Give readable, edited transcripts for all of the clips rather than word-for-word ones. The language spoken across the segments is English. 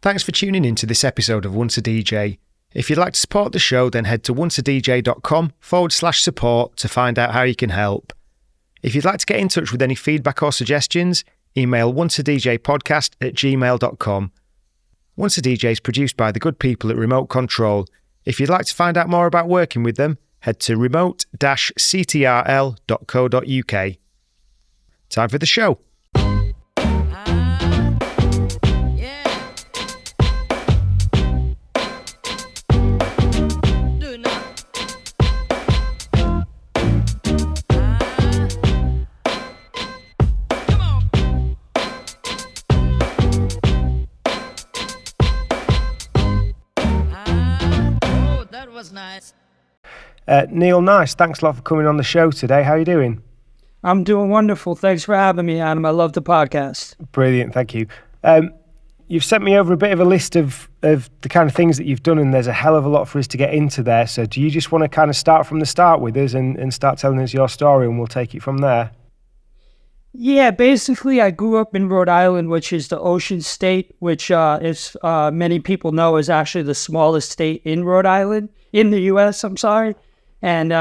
Thanks for tuning in to this episode of Once a DJ. If you'd like to support the show, then head to onceadj.com/support to find out how you can help. If you'd like to get in touch with any feedback or suggestions, email onceadjpodcast@gmail.com. Once a DJ is produced by the good people at Remote Control. If you'd like to find out more about working with them, head to remote-ctrl.co.uk. Time for the show. Neil, nice. Thanks a lot for coming on the show today. How are you doing? I'm doing wonderful. Thanks for having me, Adam. I love the podcast. Brilliant. Thank you. You've sent me over a bit of a list of the kind of things that you've done, and there's a hell of a lot for us to get into there. So do you just want to kind of start from the start with us and start telling us your story, and we'll take it from there? Yeah, basically, I grew up in Rhode Island, which is the ocean state, which, as many people know, is actually the smallest state in Rhode Island, in the U.S., I'm sorry. And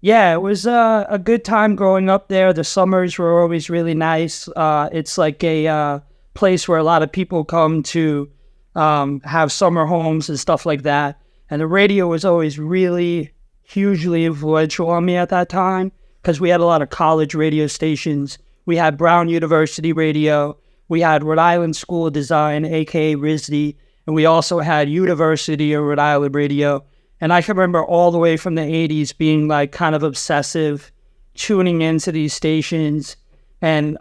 yeah, it was a good time growing up there. The summers were always really nice. It's like a place where a lot of people come to have summer homes and stuff like that. And the radio was always really hugely influential on me at that time because we had a lot of college radio stations. We had Brown University Radio. We had Rhode Island School of Design, aka RISD. And we also had University of Rhode Island Radio. And I can remember all the way from the 80s being like kind of obsessive, tuning into these stations and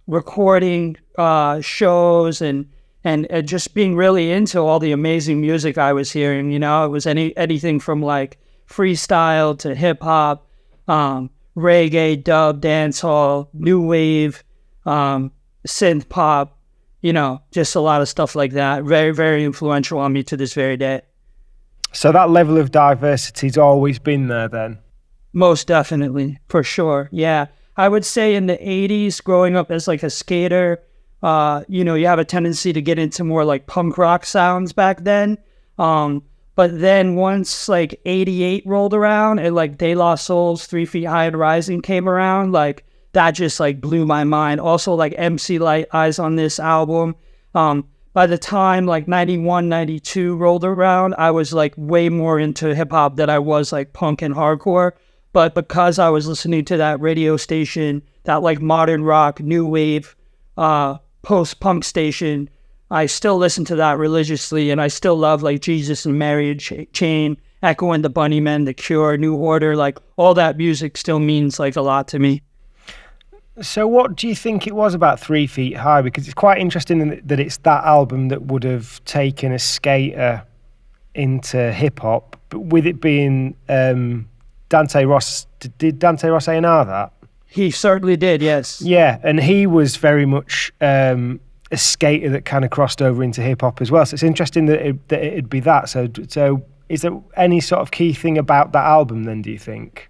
recording shows and just being really into all the amazing music I was hearing. You know, it was anything from like freestyle to hip hop, reggae, dub, dancehall, new wave, synth pop, you know, just a lot of stuff like that. Very, very influential on me to this very day. So that level of diversity's always been there then? Most definitely, for sure, yeah. I would say in the 80s, growing up as like a skater, you know, you have a tendency to get into more like punk rock sounds back then. But then once like 88 rolled around and like De La Soul's 3 Feet High and Rising came around, like that just like blew my mind. Also like MC Light Eyes on this album. By the time like 91, 92 rolled around, I was like way more into hip hop than I was like punk and hardcore. But because I was listening to that radio station, that like modern rock, new wave, post-punk station, I still listen to that religiously. And I still love like Jesus and Mary Chain, Echo and the Bunnymen, The Cure, New Order, like all that music still means like a lot to me. So what do you think it was about 3 Feet High? Because it's quite interesting that it's that album that would have taken a skater into hip-hop, but with it being Dante Ross, did Dante Ross A&R that? He certainly did, yes. Yeah, and he was very much a skater that kind of crossed over into hip-hop as well. So it's interesting that it'd be that. So is there any sort of key thing about that album then, do you think?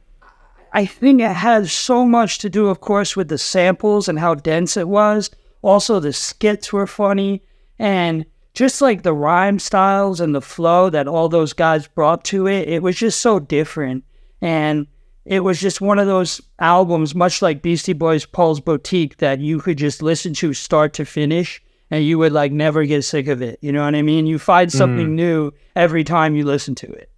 I think it has so much to do, of course, with the samples and how dense it was. Also, the skits were funny. And just like the rhyme styles and the flow that all those guys brought to it, it was just so different. And it was just one of those albums, much like Beastie Boys' Paul's Boutique, that you could just listen to start to finish and you would like never get sick of it. You know what I mean? You find something new every time you listen to it.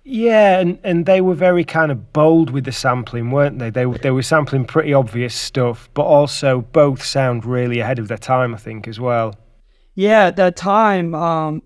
Yeah, and they were very kind of bold with the sampling, weren't they? They were sampling pretty obvious stuff, but also both sound really ahead of their time, I think, as well. Yeah, at that time,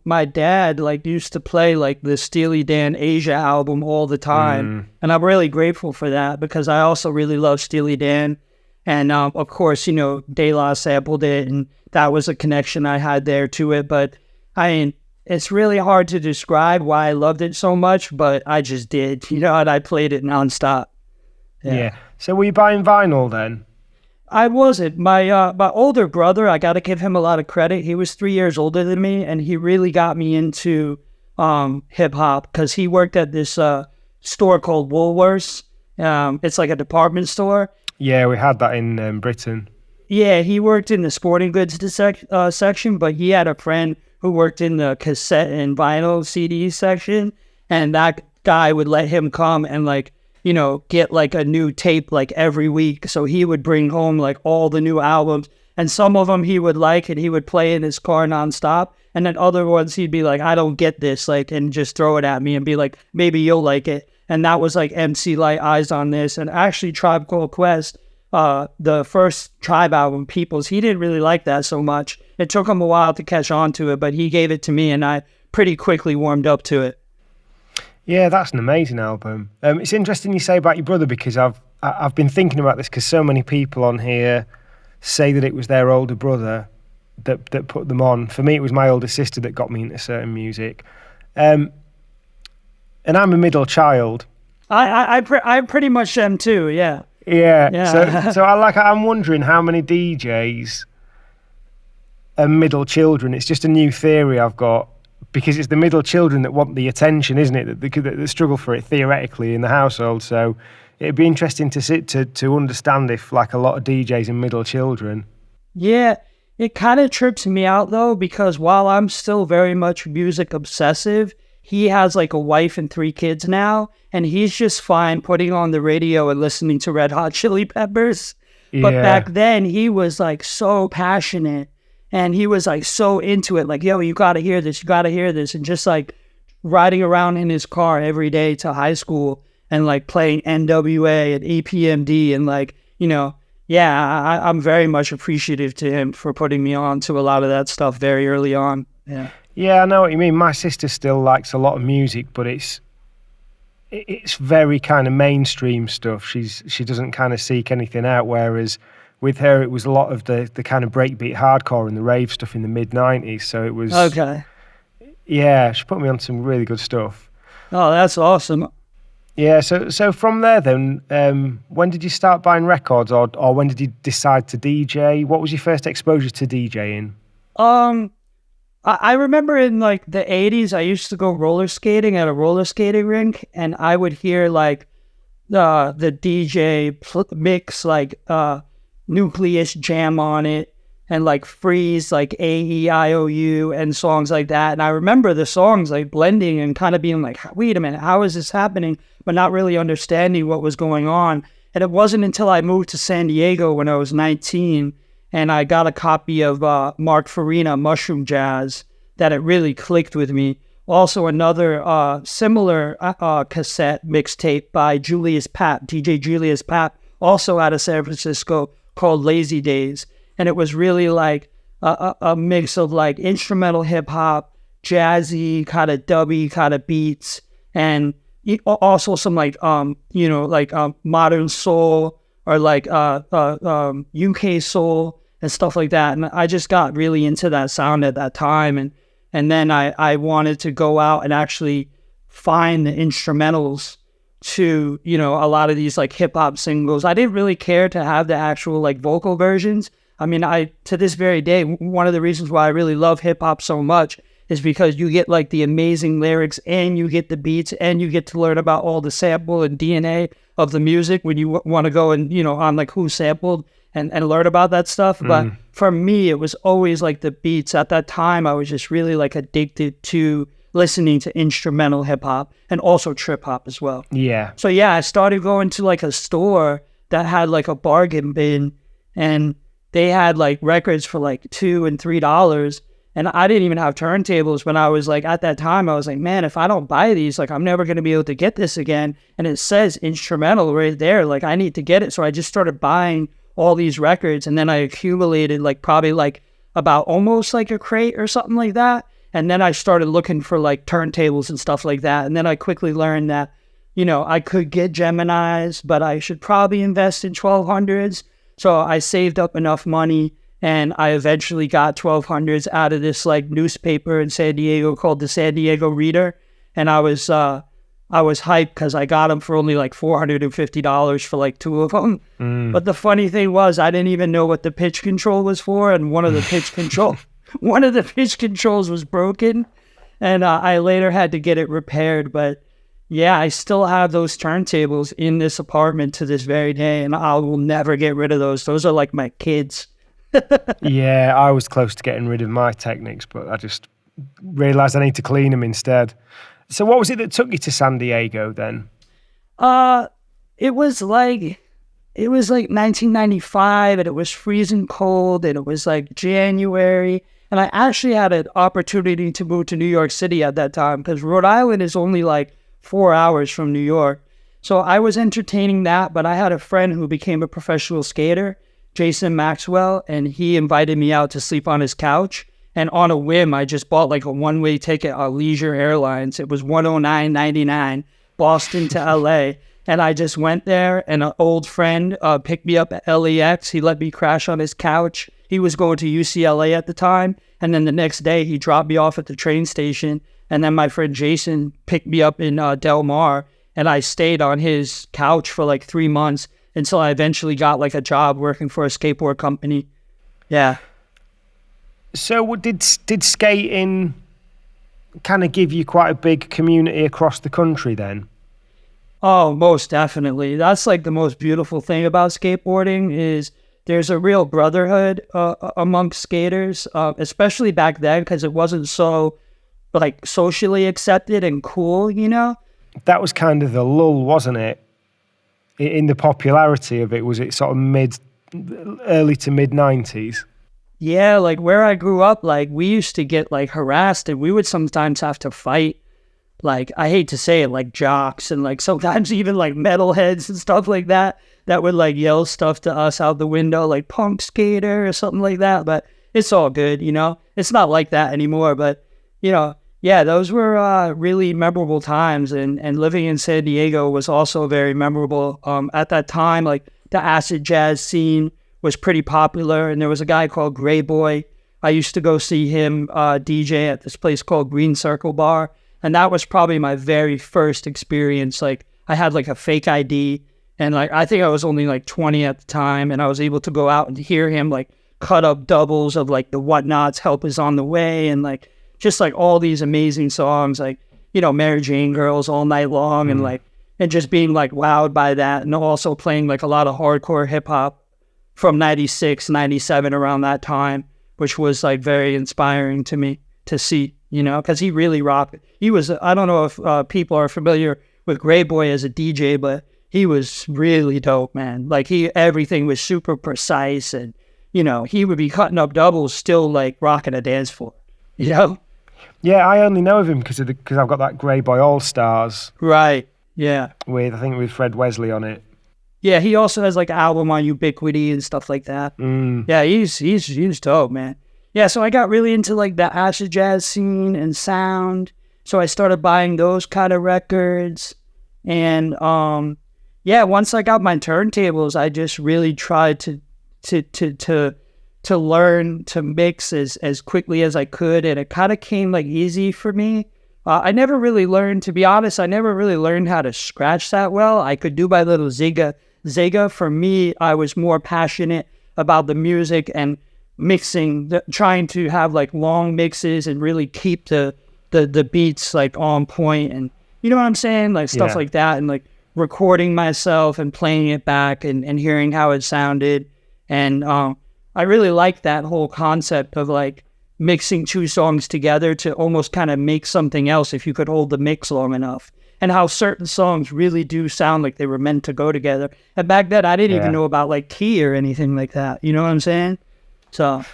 my dad like used to play like the Steely Dan Asia album all the time, and I'm really grateful for that because I also really love Steely Dan, and of course, you know, De La sampled it, and that was a connection I had there to it. But I mean, it's really hard to describe why I loved it so much, but I just did, you know, and I played it nonstop. Yeah. So were you buying vinyl then? I wasn't. My older brother, I got to give him a lot of credit. He was 3 years older than me, and he really got me into hip hop because he worked at this store called Woolworths. It's like a department store. Yeah, we had that in Britain. Yeah, he worked in the sporting goods section, but he had a friend who worked in the cassette and vinyl CD section, and that guy would let him come and like, you know, get like a new tape like every week. So he would bring home like all the new albums, and some of them he would like, and he would play in his car nonstop. And then other ones he'd be like, I don't get this, like, and just throw it at me and be like, maybe you'll like it. And that was like MC Light, Eyes on This, and actually Tribe Called Quest. The first Tribe album, Peoples, he didn't really like that so much. It took him a while to catch on to it, but he gave it to me, and I pretty quickly warmed up to it. Yeah, that's an amazing album. It's interesting you say about your brother, because I've been thinking about this, because so many people on here say that it was their older brother that put them on. For me, it was my older sister that got me into certain music. And I'm a middle child. I pretty much am too, yeah. Yeah. So I'm wondering how many DJs are middle children. It's just a new theory I've got, because it's the middle children that want the attention, isn't it? That struggle for it theoretically in the household. So it'd be interesting to understand if like a lot of DJs are middle children. Yeah, it kind of trips me out though, because while I'm still very much music obsessive, he has like a wife and 3 kids now, and he's just fine putting on the radio and listening to Red Hot Chili Peppers. But back then he was like so passionate, and he was like so into it, like, yo, you gotta hear this, and just like riding around in his car every day to high school and like playing NWA and EPMD, and like, you know, yeah, I'm very much appreciative to him for putting me on to a lot of that stuff very early on. Yeah, I know what you mean. My sister still likes a lot of music, but it's very kind of mainstream stuff. She doesn't kind of seek anything out, whereas with her it was a lot of the kind of breakbeat hardcore and the rave stuff in the mid-90s. So it was okay. Yeah, she put me on some really good stuff. Oh, that's awesome. Yeah, so from there then, when did you start buying records, or when did you decide to DJ? What was your first exposure to DJing? I remember in like the 80s, I used to go roller skating at a roller skating rink, and I would hear like the DJ mix like Nucleus Jam on it, and like Freeze, like AEIOU and songs like that. And I remember the songs like blending and kind of being like, wait a minute, how is this happening? But not really understanding what was going on. And it wasn't until I moved to San Diego when I was 19 and I got a copy of Mark Farina, Mushroom Jazz, that it really clicked with me. Also another similar cassette mixtape by Julius Papp, DJ Julius Papp, also out of San Francisco, called Lazy Days. And it was really like a mix of like instrumental hip hop, jazzy, kind of dubby kind of beats, and also some like modern soul, or like UK soul and stuff like that. And I just got really into that sound at that time, and then I wanted to go out and actually find the instrumentals to, you know, a lot of these like hip hop singles. I didn't really care to have the actual like vocal versions. I mean, to this very day, one of the reasons why I really love hip hop so much is because you get like the amazing lyrics, and you get the beats, and you get to learn about all the sample and DNA of the music when you want to go and, you know, on like who sampled and learn about that stuff. But for me, it was always like the beats. At that time, I was just really like addicted to listening to instrumental hip hop and also trip hop as well. Yeah. So yeah, I started going to like a store that had like a bargain bin, and they had like records for like $2 and $3. And I didn't even have turntables when I was like, at that time, I was like, man, if I don't buy these, like, I'm never going to be able to get this again. And it says instrumental right there. Like, I need to get it. So I just started buying all these records. And then I accumulated like probably like about almost like a crate or something like that. And then I started looking for like turntables and stuff like that. And then I quickly learned that, you know, I could get Geminis, but I should probably invest in 1200s. So I saved up enough money, and I eventually got 1200s out of this like newspaper in San Diego called the San Diego Reader. And I was hyped because I got them for only like $450 for like 2 of them. But the funny thing was, I didn't even know what the pitch control was for, and one of the pitch controls was broken, and I later had to get it repaired. But yeah, I still have those turntables in this apartment to this very day, and I will never get rid of those. Those are like my kids. Yeah, I was close to getting rid of my Technics, but I just realised I need to clean them instead. So what was it that took you to San Diego then? Uh, it was like 1995, and it was freezing cold, and it was like January, and I actually had an opportunity to move to New York City at that time because Rhode Island is only like 4 hours from New York. So I was entertaining that, but I had a friend who became a professional skater, Jason Maxwell, and he invited me out to sleep on his couch. And on a whim, I just bought like a one-way ticket on Leisure Airlines. It was 109.99, Boston to LA. And I just went there, and an old friend picked me up at LAX. He let me crash on his couch. He was going to UCLA at the time. And then the next day, he dropped me off at the train station. And then my friend Jason picked me up in Del Mar. And I stayed on his couch for like 3 months until I eventually got like a job working for a skateboard company. Yeah. So did skating kind of give you quite a big community across the country then? Oh, most definitely. That's like the most beautiful thing about skateboarding is there's a real brotherhood amongst skaters, especially back then because it wasn't so like socially accepted and cool, you know? That was kind of the lull, wasn't it? In the popularity of it, was it sort of early to mid 90s? Yeah, like where I grew up, like we used to get like harassed and we would sometimes have to fight. Like, I hate to say it, like jocks and like sometimes even like metalheads and stuff like that would like yell stuff to us out the window, like punk skater or something like that. But it's all good, you know? It's not like that anymore. But, you know, yeah, those were really memorable times. And living in San Diego was also very memorable. At that time, like the acid jazz scene was pretty popular. And there was a guy called Gray Boy. I used to go see him DJ at this place called Green Circle Bar. And that was probably my very first experience. Like I had like a fake ID and like, I think I was only like 20 at the time and I was able to go out and hear him like cut up doubles of like the Whatnots, Help Is On The Way. And like, just like all these amazing songs, like, you know, Mary Jane Girls All Night Long and like, and just being like wowed by that. And also playing like a lot of hardcore hip hop from 96, 97 around that time, which was like very inspiring to me to see. You know, because he really rocked. He was, I don't know if people are familiar with Gray Boy as a DJ, but he was really dope, man. Like everything was super precise and, you know, he would be cutting up doubles still like rocking a dance floor, you know? Yeah, I only know of him because I've got that Grey Boy All Stars. Right, yeah. With Fred Wesley on it. Yeah, he also has like an album on Ubiquity and stuff like that. Yeah, he's dope, man. Yeah, so I got really into like the acid jazz scene and sound. So I started buying those kind of records. And yeah, once I got my turntables, I just really tried to learn to mix as quickly as I could. And it kind of came like easy for me. I never really learned, to be honest, I never really learned how to scratch that well. I could do my little Zigga. For me, I was more passionate about the music and mixing, trying to have like long mixes and really keep the beats like on point and you know what I'm saying? Like stuff like that and like recording myself and playing it back and hearing how it sounded. And I really like that whole concept of like mixing two songs together to almost kind of make something else if you could hold the mix long enough. And how certain songs really do sound like they were meant to go together. And back then I didn't even know about like key or anything like that. You know what I'm saying? So,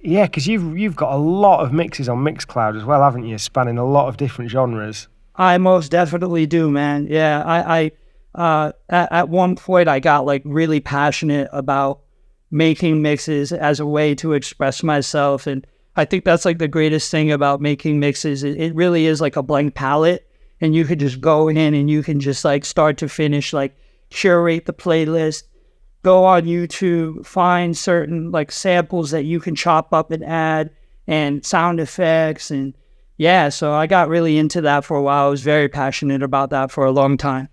yeah, because you've got a lot of mixes on Mixcloud as well, haven't you? Spanning a lot of different genres. I most definitely do, man. Yeah, I at one point I got like really passionate about making mixes as a way to express myself, and I think that's like the greatest thing about making mixes. It really is like a blank palette, and you could just go in and you can just like start to finish like curate the playlist. Go on YouTube, find certain like samples that you can chop up and add and sound effects. And yeah, so I got really into that for a while. I was very passionate about that for a long time.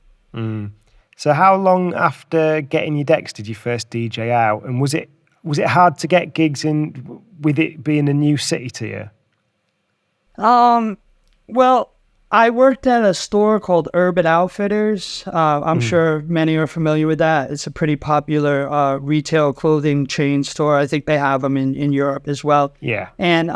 So how long after getting your decks did you first DJ out? And was it hard to get gigs in with it being a new city to you? Well, I worked at a store called Urban Outfitters. I'm sure many are familiar with that. It's a pretty popular retail clothing chain store. I think they have them in Europe as well. Yeah. And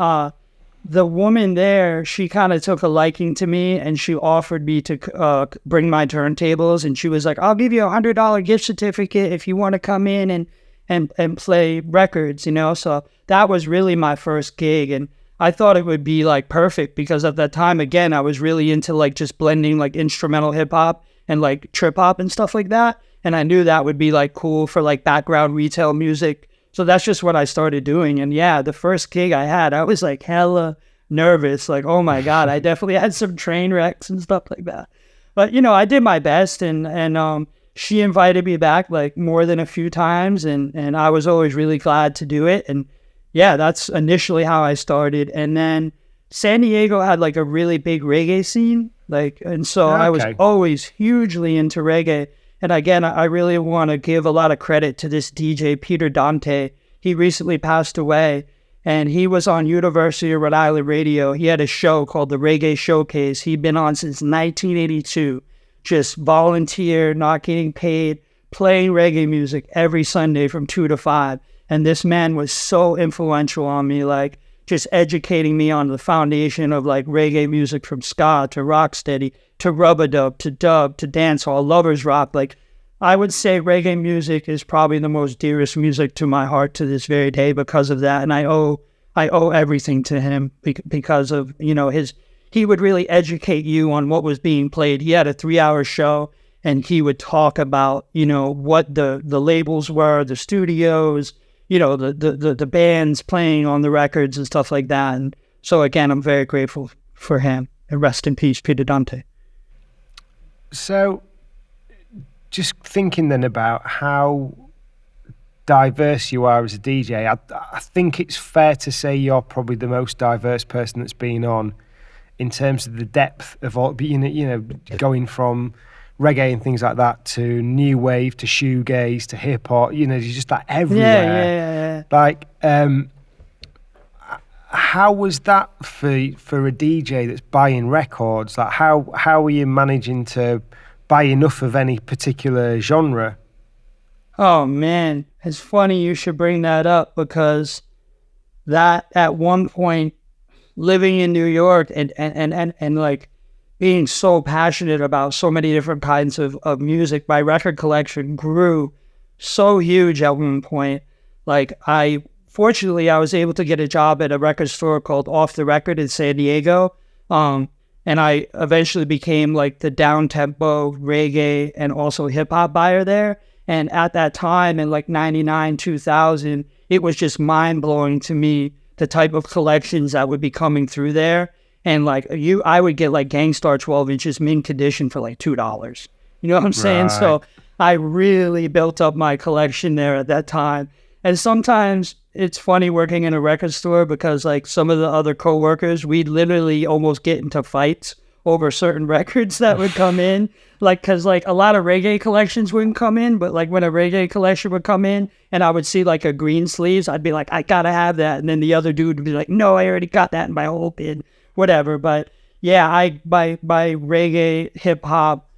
the woman there, she kind of took a liking to me, and she offered me to bring my turntables. And she was like, I'll give you $100 gift certificate if you want to come in and play records, you know? So that was really my first gig. And I thought it would be like perfect because at that time, again, I was really into like just blending like instrumental hip hop and like trip hop and stuff like that. And I knew that would be like cool for like background retail music. So that's just what I started doing. And yeah, the first gig I had, I was like hella nervous. Like, oh my God, I definitely had some train wrecks and stuff like that. But, you know, I did my best and she invited me back like more than a few times. And I was always really glad to do it. And yeah, that's initially how I started. And then San Diego had like a really big reggae scene. Like, and so I was always hugely into reggae. And again, I really want to give a lot of credit to this DJ, Peter Dante. He recently passed away and he was on University of Rhode Island radio. He had a show called the Reggae Showcase. He'd been on since 1982, just volunteer, not getting paid, playing reggae music every Sunday from 2 to 5. And this man was so influential on me, like just educating me on the foundation of like reggae music from ska to rocksteady to rub-a-dub to dub to dancehall, lovers rock. Like I would say reggae music is probably the most dearest music to my heart to this very day because of that. And I owe everything to him because of, you know, he would really educate you on what was being played. He had a 3-hour show and he would talk about, you know, what the labels were, the studios, you know, the bands playing on the records and stuff like that. And so again, I'm very grateful for him. And rest in peace, Peter Dante. So just thinking then about how diverse you are as a DJ, I think it's fair to say you're probably the most diverse person that's been on in terms of the depth of all, you know, going from reggae and things like that to new wave to shoegaze to hip hop, you know, you're just like everywhere. Yeah. Like, how was that for a DJ that's buying records? Like, how are you managing to buy enough of any particular genre? Oh man, it's funny you should bring that up because that at one point, living in New York and like being so passionate about so many different kinds of music, my record collection grew so huge at one point. Like fortunately, I was able to get a job at a record store called Off the Record in San Diego. And I eventually became like the down-tempo reggae and also hip-hop buyer there. And at that time in like 99, 2000, it was just mind-blowing to me the type of collections that would be coming through there. And like I would get like Gangstar 12 inches mint condition for like $2. You know what I'm saying? So I really built up my collection there at that time. And sometimes it's funny working in a record store because like some of the other coworkers, we'd literally almost get into fights over certain records that would come in. Like, cause like a lot of reggae collections wouldn't come in, but like when a reggae collection would come in and I would see like a green sleeves, I'd be like, I gotta have that. And then the other dude would be like, no, I already got that in my whole bin, whatever. But yeah, by reggae, hip hop,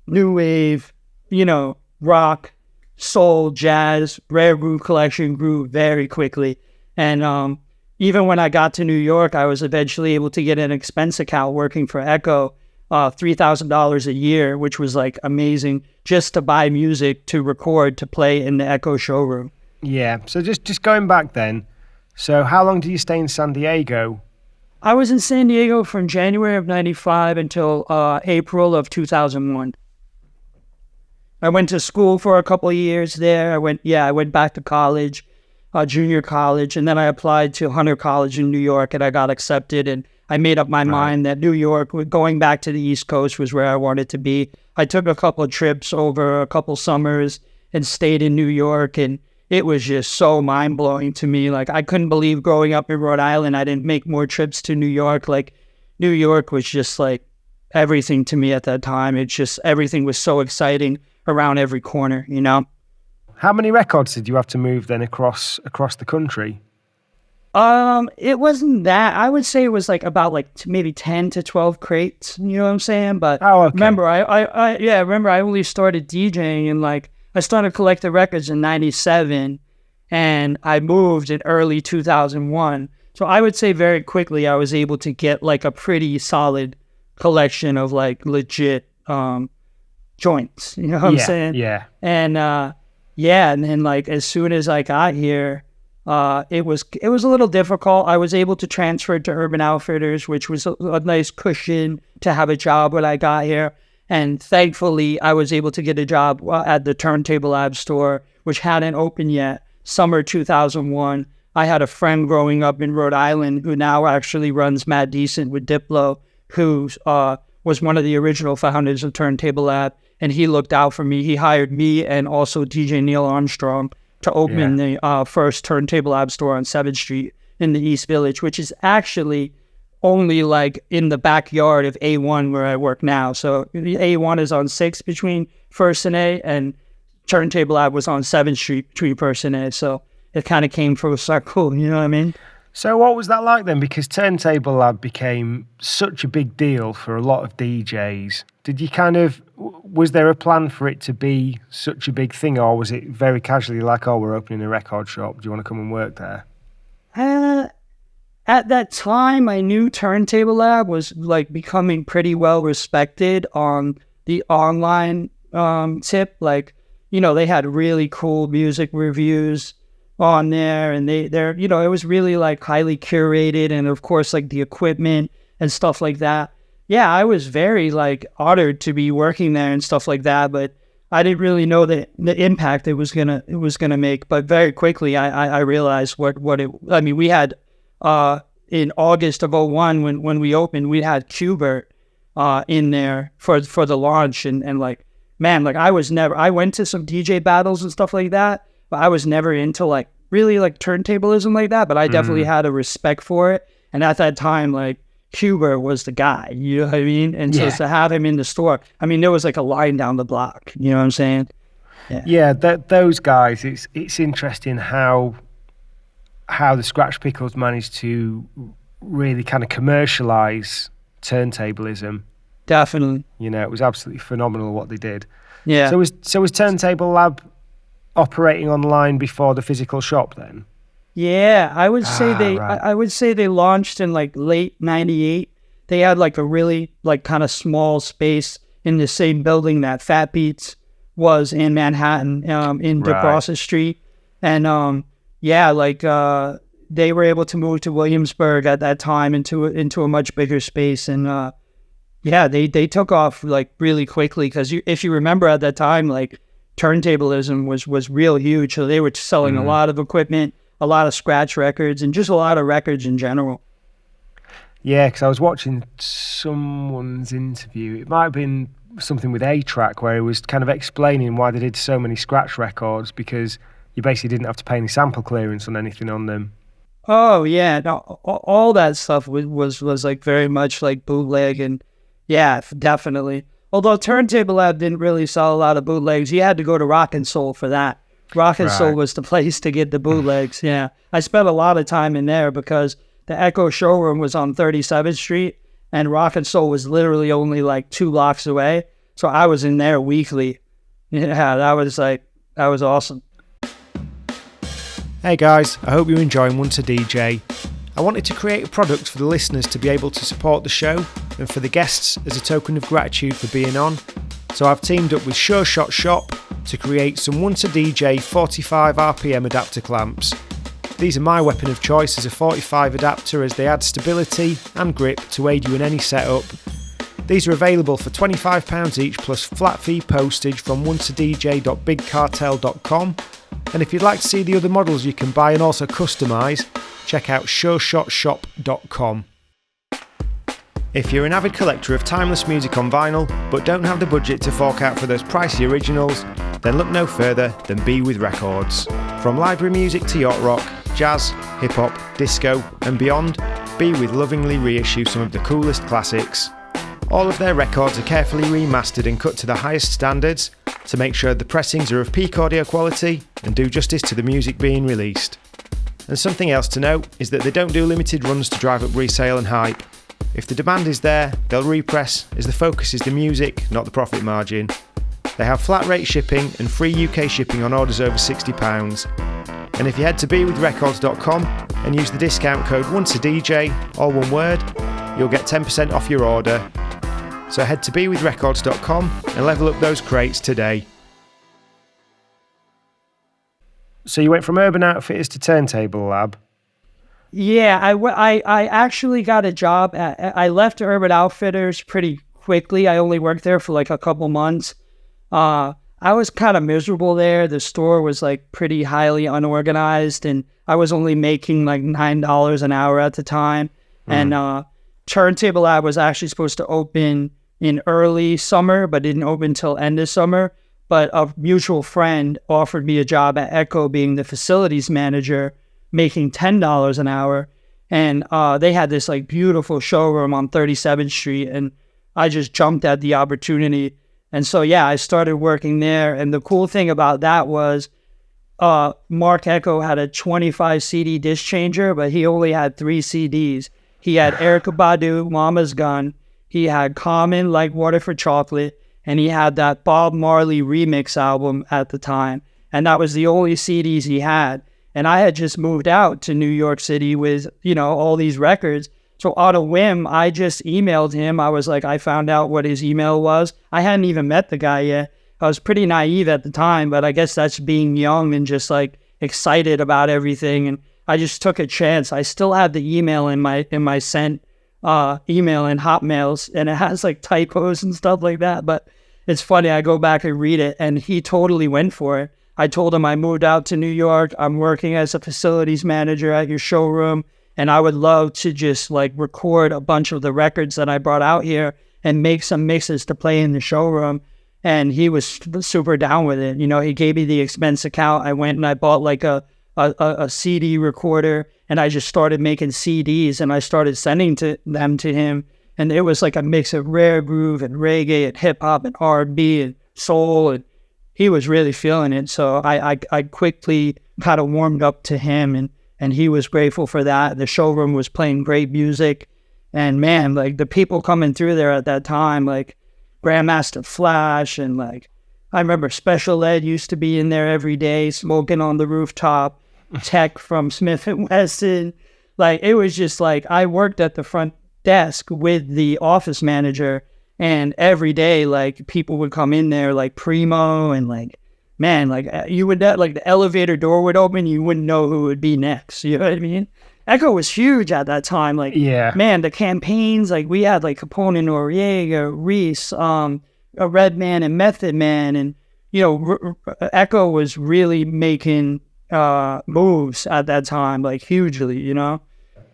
new wave, you know, rock, soul, jazz, rare groove collection grew very quickly. And even when I got to New York, I was eventually able to get an expense account working for Echo, $3,000 a year, which was like amazing just to buy music, to record, to play in the Echo showroom. Yeah. So just going back then, so how long did you stay in San Diego? I was in San Diego from January of 95 until April of 2001. I went to school for a couple of years there. I went back to college, junior college, and then I applied to Hunter College in New York, and I got accepted. And I made up my mind that New York, going back to the East Coast, was where I wanted to be. I took a couple of trips over a couple summers and stayed in New York, and it was just so mind-blowing to me. Like, I couldn't believe growing up in Rhode Island, I didn't make more trips to New York. Like, New York was just like everything to me at that time. It's just, everything was so exciting around every corner, you know? How many records did you have to move then across the country? It wasn't that. I would say it was like about like maybe 10 to 12 crates. You know what I'm saying? But remember, remember I only started DJing and like I started collecting records in '97, and I moved in early 2001. So I would say very quickly I was able to get like a pretty solid collection of like legit joints. You know what I'm saying? Yeah. And and then like as soon as I got here. It was a little difficult. I was able to transfer to Urban Outfitters, which was a nice cushion to have a job when I got here. And thankfully, I was able to get a job at the Turntable Lab store, which hadn't opened yet, summer 2001. I had a friend growing up in Rhode Island who now actually runs Mad Decent with Diplo, who was one of the original founders of Turntable Lab. And he looked out for me. He hired me and also DJ Neil Armstrong to open the first Turntable Lab store on 7th Street in the East Village, which is actually only like in the backyard of A1 where I work now. So A1 is on 6th between First and A, and Turntable Lab was on 7th Street between First and A. So it kind of came full circle, you know what I mean? So what was that like then? Because Turntable Lab became such a big deal for a lot of DJs. Did you was there a plan for it to be such a big thing, or was it very casually like, oh, we're opening a record shop, do you want to come and work there? At that time, I knew Turntable Lab was like becoming pretty well respected on the online tip. Like, you know, they had really cool music reviews on there, and they're you know, it was really like highly curated, and of course like the equipment and stuff like that. Yeah, I was very like honored to be working there and stuff like that, but I didn't really know the impact it was gonna make. But very quickly I realized what it. I mean, we had in August of '01 when we opened, we had Qbert in there for the launch, and like, man, like I went to some DJ battles and stuff like that, but I was never into like really like turntablism like that. But I definitely had a respect for it, and at that time, like, Qbert was the guy, you know what I mean? And so to have him in the store, I mean, there was like a line down the block, you know what I'm saying? Those guys, it's interesting how the Scratch Pickles managed to really kind of commercialize turntablism. Definitely. You know, it was absolutely phenomenal what they did. Yeah. So was Turntable Lab operating online before the physical shop then? Yeah, I would say they launched in like late '98. They had like a really like kind of small space in the same building that Fat Beats was in Manhattan, in DeCrossett Street, and they were able to move to Williamsburg at that time into a much bigger space, and they took off like really quickly, because if you remember at that time, like turntablism was real huge, so they were selling a lot of equipment, a lot of scratch records, and just a lot of records in general. Yeah, because I was watching someone's interview. It might have been something with A-Track, where he was kind of explaining why they did so many scratch records, because you basically didn't have to pay any sample clearance on anything on them. Oh, yeah. No, all that stuff was like very much like bootleg, and yeah, definitely. Although Turntable Lab didn't really sell a lot of bootlegs, you had to go to Rock and Soul for that. Rock and Soul was the place to get the bootlegs. Yeah, I spent a lot of time in there because the Echo showroom was on 37th Street, and Rock and Soul was literally only like 2 blocks away. So I was in there weekly. Yeah, that was awesome. Hey guys, I hope you're enjoying One to DJ. I wanted to create a product for the listeners to be able to support the show, and for the guests as a token of gratitude for being on. So I've teamed up with Sure Shot Shop to create some One to DJ 45 RPM adapter clamps. These are my weapon of choice as a 45 adapter, as they add stability and grip to aid you in any setup. These are available for £25 each plus flat fee postage from onetodj.bigcartel.com. And if you'd like to see the other models you can buy and also customise, check out sureshotshop.com. If you're an avid collector of timeless music on vinyl, but don't have the budget to fork out for those pricey originals, then look no further than Be With Records. From library music to yacht rock, jazz, hip-hop, disco and beyond, Be With lovingly reissue some of the coolest classics. All of their records are carefully remastered and cut to the highest standards to make sure the pressings are of peak audio quality and do justice to the music being released. And something else to note is that they don't do limited runs to drive up resale and hype. If the demand is there, they'll repress, as the focus is the music, not the profit margin. They have flat rate shipping and free UK shipping on orders over £60. And if you head to bewithrecords.com and use the discount code ONCEADJ, all one word, you'll get 10% off your order. So head to bewithrecords.com and level up those crates today. So you went from Urban Outfitters to Turntable Lab? Yeah, I actually got a job I left Urban Outfitters pretty quickly. I only worked there for like a couple months. I was kind of miserable there. The store was like pretty highly unorganized, and I was only making like $9 an hour at the time. And Turntable Lab was actually supposed to open in early summer, but didn't open till end of summer. But a mutual friend offered me a job at Echo, being the facilities manager, making $10 an hour. And they had this like beautiful showroom on 37th Street, and I just jumped at the opportunity. And so, yeah, I started working there. And the cool thing about that was Mark Echo had a 25 CD disc changer, but he only had 3 CDs. He had Erykah Badu, Mama's Gun. He had Common, Like Water for Chocolate. And he had that Bob Marley remix album at the time. And that was the only CDs he had. And I had just moved out to New York City with, all these records. So on a whim, I just emailed him. I was like, I found out what his email was. I hadn't even met the guy yet. I was pretty naive at the time, but I guess that's being young and just like excited about everything. And I just took a chance. I still have the email in my sent email and Hotmails, and it has like typos and stuff like that. But it's funny, I go back and read it, and he totally went for it. I told him I moved out to New York. I'm working as a facilities manager at your showroom, and I would love to just like record a bunch of the records that I brought out here and make some mixes to play in the showroom. And he was super down with it. He gave me the expense account. I went and I bought like a CD recorder, and I just started making CDs, and I started sending them to him. And it was like a mix of rare groove and reggae and hip hop and R&B and soul, and he was really feeling it. So I quickly kind of warmed up to him, and he was grateful for that. The showroom was playing great music, and man, like the people coming through there at that time, like Grandmaster Flash, and like I remember Special Ed used to be in there every day smoking on the rooftop. Tech from Smith & Wesson. Like it was just like I worked at the front desk with the office manager, and every day like people would come in there like primo, and like man, like you would like the elevator door would open, you wouldn't know who would be next. You know what I mean? Echo was huge at that time. Like man, the campaigns, like we had like Capone and Noriega, Reese, a Redman and Method Man, and Echo was really making moves at that time, like hugely.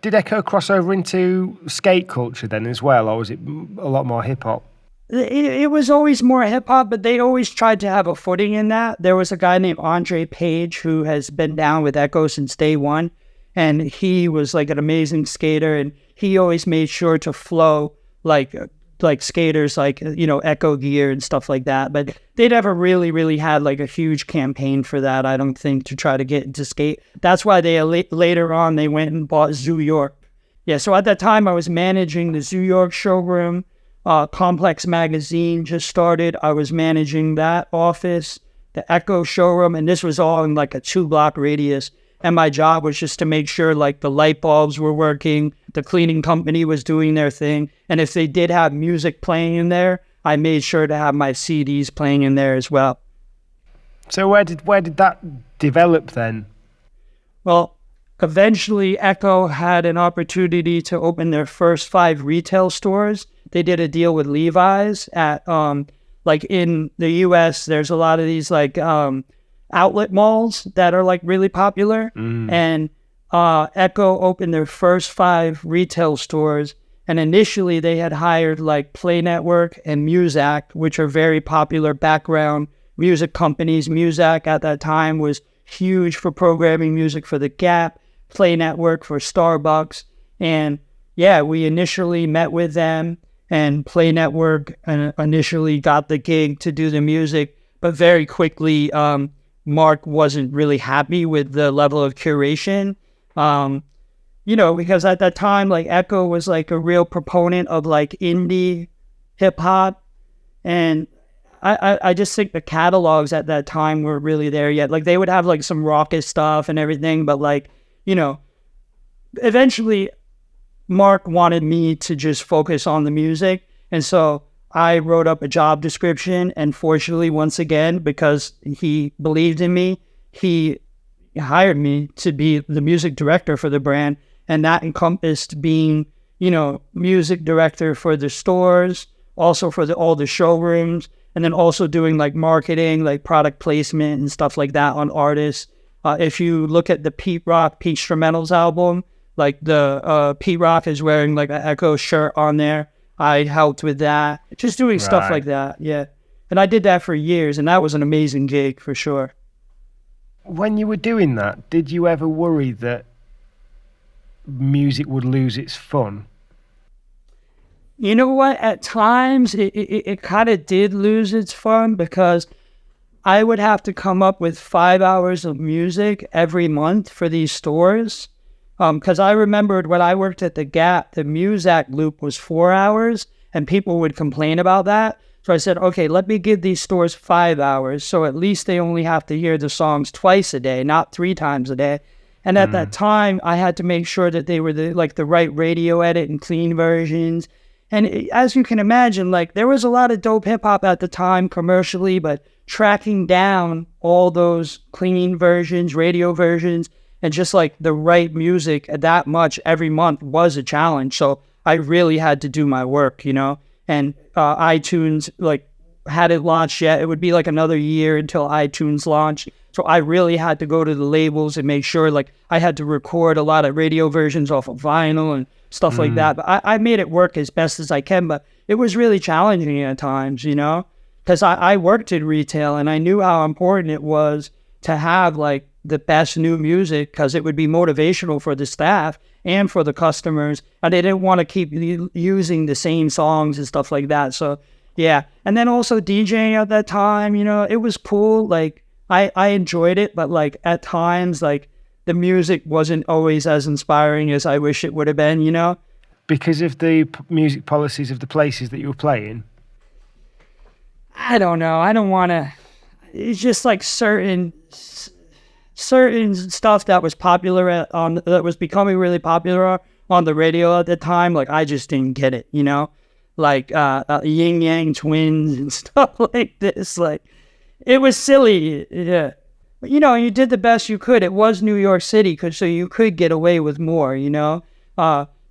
Did Echo cross over into skate culture then as well, or was it a lot more hip-hop? It was always more hip-hop, but they always tried to have a footing in that. There was a guy named Andre Page who has been down with Echo since day one, and he was like an amazing skater, and he always made sure to flow like skaters, like Echo gear and stuff like that. But they never really had like a huge campaign for that, I don't think, to try to get into skate. That's why they later on they went and bought Zoo York. Yeah, so at that time I was managing the Zoo York showroom. Complex Magazine just started. I was managing that office, the Echo showroom, and this was all in like a 2-block radius. And my job was just to make sure like the light bulbs were working, the cleaning company was doing their thing. And if they did have music playing in there, I made sure to have my CDs playing in there as well. So where did that develop then? Well, eventually Echo had an opportunity to open their first 5 retail stores. They did a deal with Levi's at like in the US, there's a lot of these like outlet malls that are like really popular. And Echo opened their first 5 retail stores, and initially they had hired like Play Network and Muzak, which are very popular background music companies. Muzak at that time was huge for programming music for The Gap, Play Network for Starbucks. And yeah, we initially met with them, and Play Network initially got the gig to do the music, but very quickly Mark wasn't really happy with the level of curation Because at that time, like Echo was like a real proponent of like indie hip hop. And I just think the catalogs at that time were really there yet. Like they would have like some raucous stuff and everything, but like, eventually Mark wanted me to just focus on the music. And so I wrote up a job description, and fortunately, once again, because he believed in me, he hired me to be the music director for the brand. And that encompassed being, music director for the stores, also for all the showrooms, and then also doing like marketing, like product placement and stuff like that on artists. If you look at the Pete Rock Instrumentals album, like the Pete Rock is wearing like an Echo shirt on there. I helped with that, just doing stuff like that. Yeah. And I did that for years, and that was an amazing gig for sure. When you were doing that, did you ever worry that music would lose its fun? You know what? At times, it kind of did lose its fun, because I would have to come up with 5 hours of music every month for these stores. Because I remembered when I worked at the Gap, the Muzak loop was 4 hours, and people would complain about that. So I said, okay, let me give these stores 5 hours, so at least they only have to hear the songs twice a day, not 3 times a day. And at that time, I had to make sure that they were the right radio edit and clean versions. And as you can imagine, like there was a lot of dope hip hop at the time commercially, but tracking down all those clean versions, radio versions, and just like the right music that much every month was a challenge. So I really had to do my work, and iTunes like hadn't launched yet. It would be like another year until iTunes launched. So I really had to go to the labels and make sure like I had to record a lot of radio versions off of vinyl and stuff like that. But I made it work as best as I can, but it was really challenging at times, because I worked in retail, and I knew how important it was to have like the best new music, because it would be motivational for the staff and for the customers, and they didn't want to keep using the same songs and stuff like that. So yeah. And then also DJing at that time, it was cool. Like I enjoyed it, but like at times, like the music wasn't always as inspiring as I wish it would have been, Because of the music policies of the places that you were playing? I don't know. I don't want to. It's just like certain stuff that was popular that was becoming really popular on the radio at the time. Like I just didn't get it, like Yin Yang Twins and stuff like this. Like it was silly, yeah. But you did the best you could. It was New York City, so you could get away with more.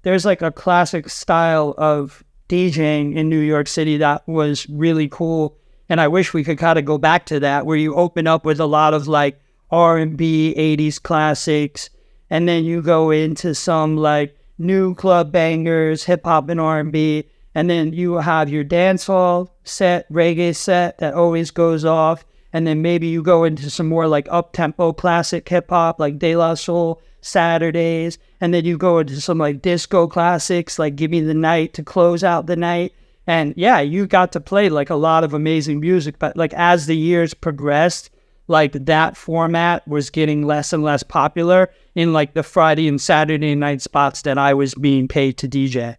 There's like a classic style of DJing in New York City that was really cool, and I wish we could kind of go back to that, where you open up with a lot of like R&B, 80s classics, and then you go into some like new club bangers, hip hop and R&B, and then you have your dancehall set, reggae set that always goes off, and then maybe you go into some more like up-tempo classic hip hop like De La Soul Saturdays, and then you go into some like disco classics like Give Me the Night to close out the night. And yeah, you got to play like a lot of amazing music, but like as the years progressed, like that format was getting less and less popular in like the Friday and Saturday night spots that I was being paid to DJ.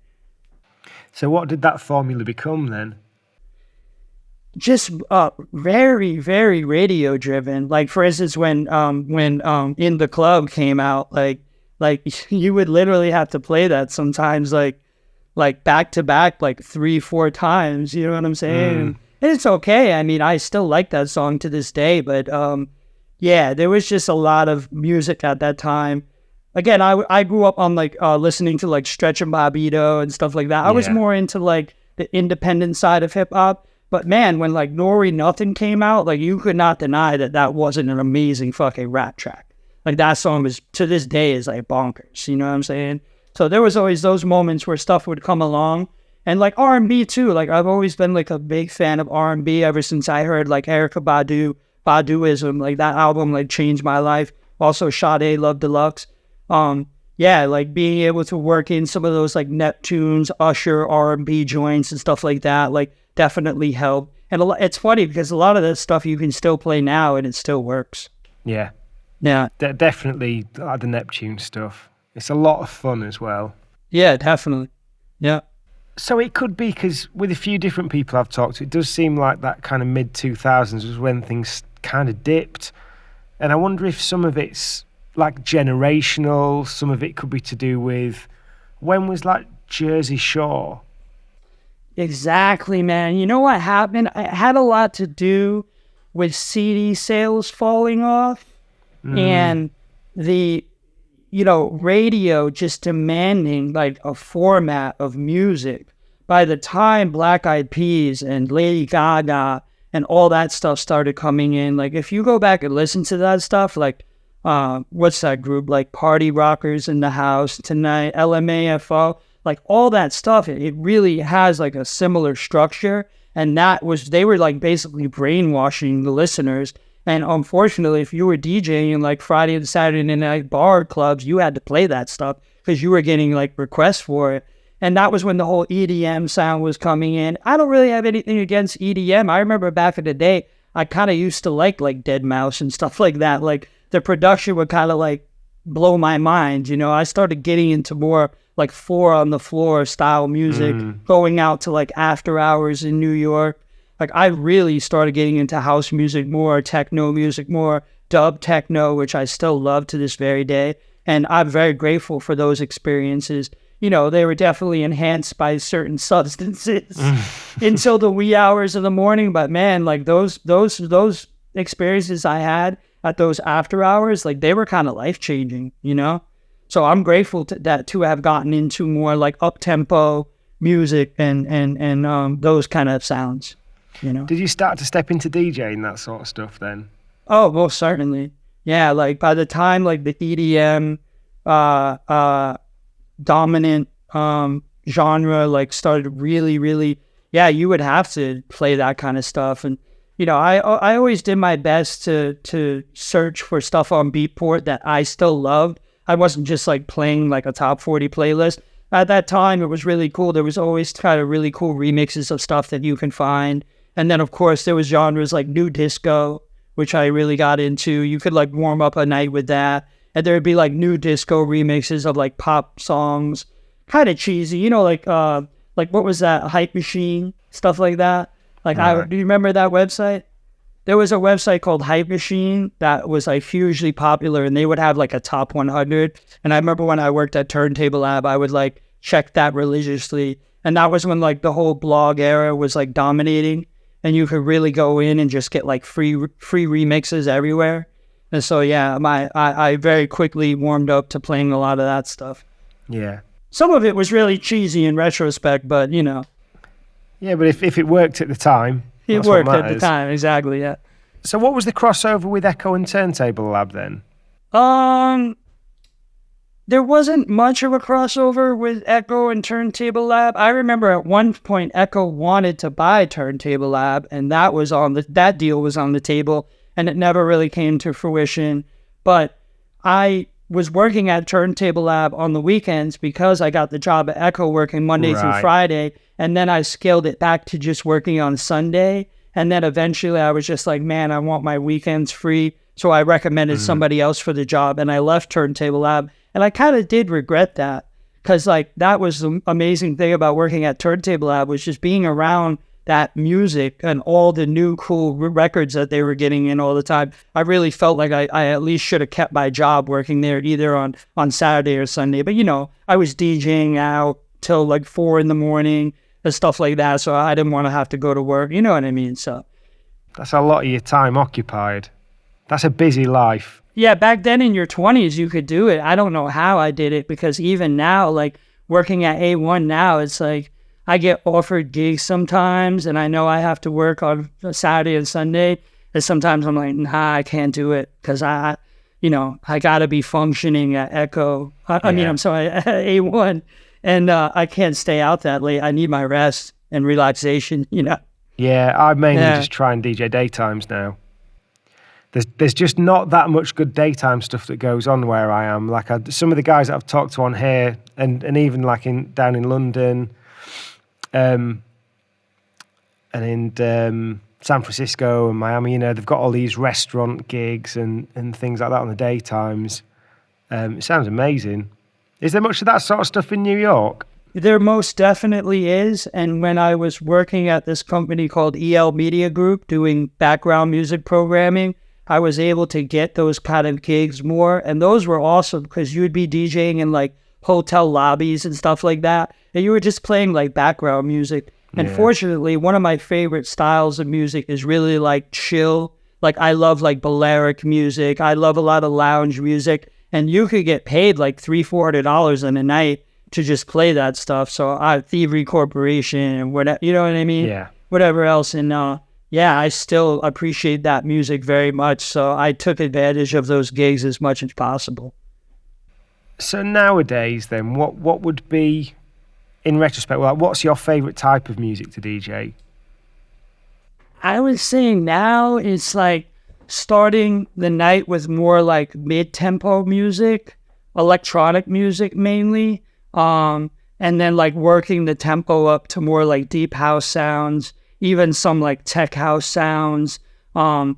So what did that formula become then? Just very, very radio driven. Like for instance, when In the Club came out, like you would literally have to play that sometimes like back to back, like 3-4 times. You know what I'm saying? And it's okay. I mean, I still like that song to this day, but yeah, there was just a lot of music at that time. Again, I grew up on like listening to like Stretch and Bobbito and stuff like that. I was more into like the independent side of hip hop. But man, when like Nori Nothing came out, like you could not deny that wasn't an amazing fucking rap track. Like that song was, to this day, is like bonkers. You know what I'm saying? So there was always those moments where stuff would come along. And like R&B too. Like I've always been like a big fan of R&B ever since I heard like Erykah Badu, Baduism. Like that album like changed my life. Also Sade Love Deluxe. Yeah, like being able to work in some of those like Neptunes, Usher, R&B joints and stuff like that, like definitely helped. And it's funny because a lot of that stuff you can still play now and it still works. Yeah. Yeah. Definitely like the Neptune stuff. It's a lot of fun as well. Yeah, definitely. Yeah. So it could be because with a few different people I've talked to, it does seem like that kind of mid-2000s was when things kind of dipped. And I wonder if some of it's like generational, some of it could be to do with when was like Jersey Shore? Exactly, man. You know what happened? It had a lot to do with CD sales falling off and the, radio just demanding like a format of music. By the time Black Eyed Peas and Lady Gaga and all that stuff started coming in, like if you go back and listen to that stuff, like what's that group? Like Party Rockers in the House Tonight, LMAFO, like all that stuff, it really has like a similar structure. And they were like basically brainwashing the listeners. And unfortunately, if you were DJing in like Friday and Saturday night bar clubs, you had to play that stuff because you were getting like requests for it. And that was when the whole EDM sound was coming in. I don't really have anything against EDM. I remember back in the day, I kind of used to like Dead Mouse and stuff like that. Like the production would kind of like blow my mind. I started getting into more like 4 on the floor style music, going out to like after hours in New York. Like I really started getting into house music more, techno music more, dub techno, which I still love to this very day. And I'm very grateful for those experiences. They were definitely enhanced by certain substances until the wee hours of the morning. But man, like those experiences I had at those after hours, like they were kind of life-changing, So I'm grateful to have gotten into more like up-tempo music and those kind of sounds, Did you start to step into DJing, that sort of stuff then? Oh, most certainly. Yeah, like by the time like the EDM dominant genre like started really, you would have to play that kind of stuff. And I always did my best to search for stuff on Beatport that I still loved. I wasn't just like playing like a top 40 playlist. At that time, it was really cool. There was always kind of really cool remixes of stuff that you can find. And then, of course, there was genres like new disco, which I really got into. You could like warm up a night with that. And there would be like new disco remixes of like pop songs, kind of cheesy, like what was that, Hype Machine, stuff like that. Like, do you remember that website? There was a website called Hype Machine that was like hugely popular, and they would have like a top 100. And I remember when I worked at Turntable Lab, I would like check that religiously. And that was when like the whole blog era was like dominating, and you could really go in and just get like free remixes everywhere. And so, yeah, I very quickly warmed up to playing a lot of that stuff. Yeah. Some of it was really cheesy in retrospect, but, Yeah, but if it worked at the time, it worked at the time, exactly, yeah. So what was the crossover with Echo and Turntable Lab then? There wasn't much of a crossover with Echo and Turntable Lab. I remember at one point Echo wanted to buy Turntable Lab, and that deal was on the table, and it never really came to fruition. But I was working at Turntable Lab on the weekends because I got the job at Echo working Monday through Friday, and then I scaled it back to just working on Sunday. And then eventually I was just like, man, I want my weekends free. So I recommended somebody else for the job, and I left Turntable Lab. And I kind of did regret that, because like that was the amazing thing about working at Turntable Lab, was just being around that music and all the new cool records that they were getting in all the time. I really felt like I at least should have kept my job working there either on Saturday or Sunday. But, I was DJing out till like 4 a.m. and stuff like that. So I didn't want to have to go to work. You know what I mean? So that's a lot of your time occupied. That's a busy life. Yeah, back then in your 20s, you could do it. I don't know how I did it, because even now, like working at A1 now, it's like I get offered gigs sometimes, and I know I have to work on a Saturday and Sunday. And sometimes I'm like, nah, I can't do it, because I got to be functioning at Echo. I'm sorry, at A1, and I can't stay out that late. I need my rest and relaxation, Yeah, I mainly just try and DJ daytimes now. There's just not that much good daytime stuff that goes on where I am. Like some of the guys that I've talked to on here, and even like down in London, and in San Francisco and Miami, they've got all these restaurant gigs and things like that on the daytimes. It sounds amazing. Is there much of that sort of stuff in New York? There most definitely is. And when I was working at this company called EL Media Group doing background music programming, I was able to get those kind of gigs more. And those were awesome because you would be DJing in like hotel lobbies and stuff like that. And you were just playing like background music. And fortunately, one of my favorite styles of music is really like chill. Like I love like Balearic music. I love a lot of lounge music. And you could get paid like $300-$400 in a night to just play that stuff. So Thievery Corporation and whatever, you know what I mean? Yeah. Whatever else. And I still appreciate that music very much. So I took advantage of those gigs as much as possible. So nowadays then, what would be, in retrospect, what's your favorite type of music to DJ? I would say now it's like starting the night with more like mid-tempo music, electronic music mainly, and then like working the tempo up to more like deep house sounds, even some like tech house sounds, to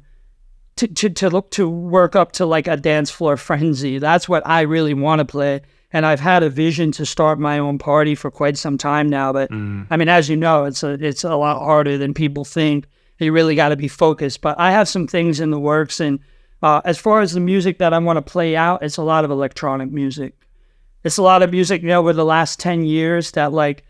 work up to like a dance floor frenzy. That's what I really want to play. And I've had a vision to start my own party for quite some time now. But I mean, as you know, it's a lot harder than people think. You really got to be focused. But I have some things in the works. And as far as the music that I want to play out, it's a lot of electronic music. It's a lot of music, over the last 10 years that like,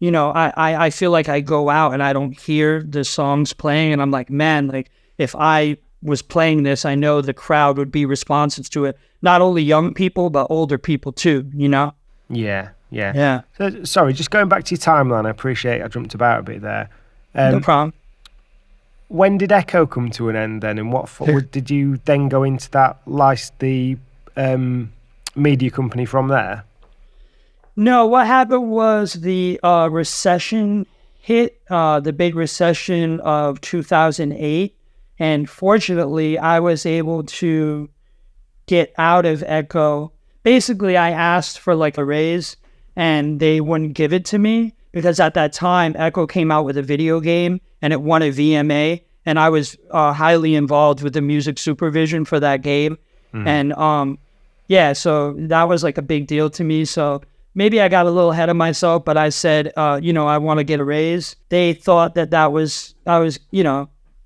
I feel like I go out and I don't hear the songs playing. And I'm like, man, like if I was playing this, I know the crowd would be responsive to it. Not only young people, but older people too, Yeah. Yeah. So, sorry, just going back to your timeline, I appreciate I jumped about a bit there. No problem. When did Echo come to an end then? And what did you then go into the media company from there? No, what happened was the recession hit, the big recession of 2008. And fortunately, I was able to get out of Echo. Basically, I asked for like a raise and they wouldn't give it to me because at that time, Echo came out with a video game and it won a VMA. And I was highly involved with the music supervision for that game. And so that was like a big deal to me. So maybe I got a little ahead of myself, but I said, I want to get a raise. They thought that I was,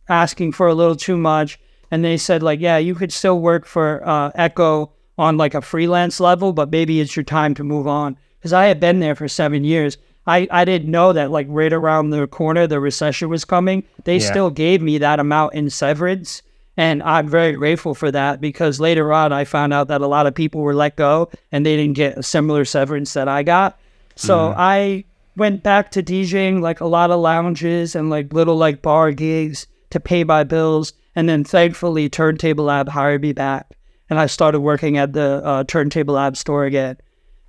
asking for a little too much. And they said like, yeah, you could still work for Echo on like a freelance level, but maybe it's your time to move on. Because I had been there for 7 years. I didn't know that like right around the corner, the recession was coming. They still gave me that amount in severance. And I'm very grateful for that because later on, I found out that a lot of people were let go and they didn't get a similar severance that I got. So I went back to DJing like a lot of lounges and like little like bar gigs to pay my bills. And then thankfully, Turntable Lab hired me back. And I started working at the Turntable Lab store again.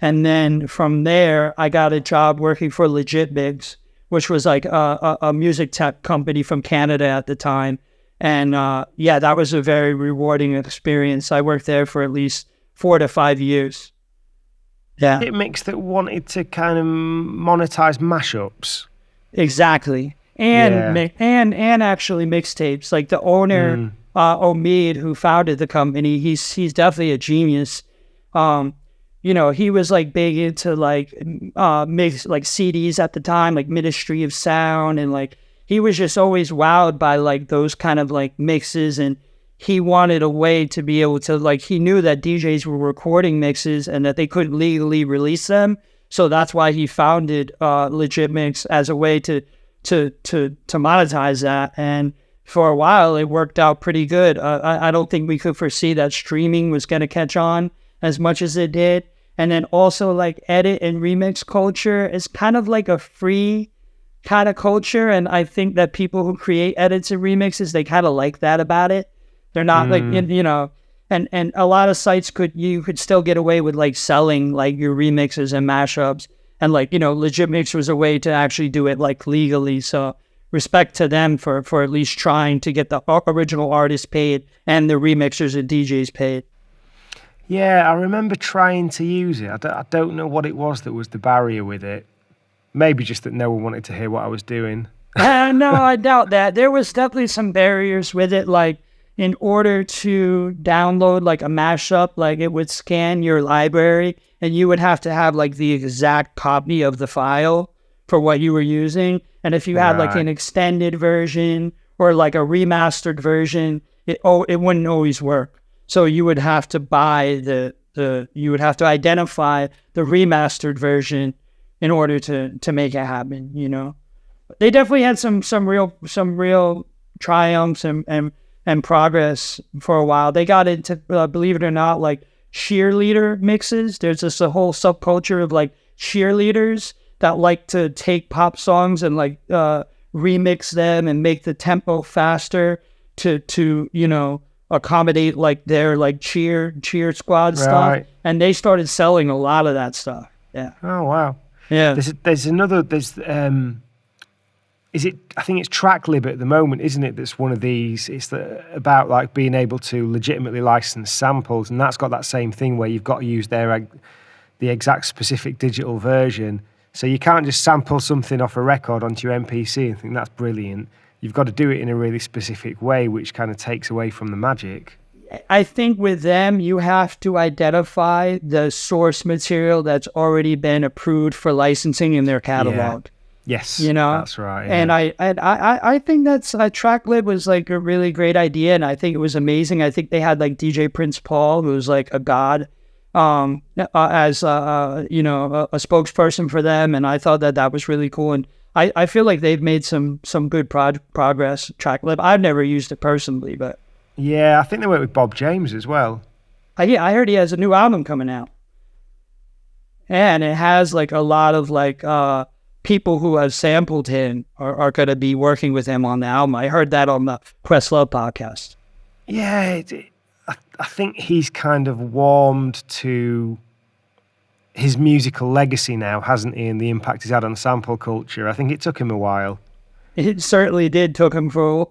And then from there, I got a job working for Legit Mix, which was like a music tech company from Canada at the time. And that was a very rewarding experience. I worked there for at least 4 to 5 years. Yeah. It Mix that wanted to kind of monetize mashups. Exactly. And actually mixtapes. Like the owner, Omid, who founded the company, he's definitely a genius. He was like big into like mix like CDs at the time, like Ministry of Sound, and like he was just always wowed by like those kind of like mixes, and he wanted a way to be able to like, he knew that DJs were recording mixes and that they couldn't legally release them, so that's why he founded Legit Mix as a way to monetize that. And for a while it worked out pretty good. I don't think we could foresee that streaming was going to catch on as much as it did. And then also like edit and remix culture is kind of like a free kind of culture. And I think that people who create edits and remixes, they kind of like that about it. They're not like, and a lot of sites you could still get away with like selling like your remixes and mashups. And like, Legit Mix was a way to actually do it like legally. So respect to them for at least trying to get the original artist paid and the remixers and DJs paid. Yeah, I remember trying to use it. I don't know what it was that was the barrier with it. Maybe just that no one wanted to hear what I was doing. No, I doubt that. There was definitely some barriers with it. Like, in order to download like a mashup, like it would scan your library and you would have to have like the exact copy of the file for what you were using. And if you had like an extended version or like a remastered version, it wouldn't always work. So you would have to buy you would have to identify the remastered version in order to make it happen, you know. They definitely had some real triumphs and progress for a while. They got into, believe it or not, like cheerleader mixes. There's just a whole subculture of like cheerleaders that like to take pop songs and like remix them and make the tempo faster to you know, accommodate like their like cheer squad stuff. And they started selling a lot of that stuff. Yeah. Oh wow. Yeah. There's another. Is it? I think it's TrackLib at the moment, isn't it? That's one of these. It's about like being able to legitimately license samples, and that's got that same thing where you've got to use the exact specific digital version. So you can't just sample something off a record onto your MPC and think that's brilliant. You've got to do it in a really specific way, which kind of takes away from the magic. I think with them, you have to identify the source material that's already been approved for licensing in their catalog. Yeah. Yes, you know, that's right. Yeah. And I think that's TrackLib was like a really great idea, and I think it was amazing. I think they had like DJ Prince Paul, who was like a god, as you know, a spokesperson for them, and I thought that was really cool. And I feel like they've made some good progress. TrackLib, I've never used it personally, but yeah, I think they work with Bob James as well. I heard he has a new album coming out, and it has like a lot of like people who have sampled him are going to be working with him on the album. I heard that on the Questlove podcast. Yeah, I think he's kind of warmed to his musical legacy now, hasn't he, and the impact he's had on sample culture. I think it took him a while. It certainly did take him for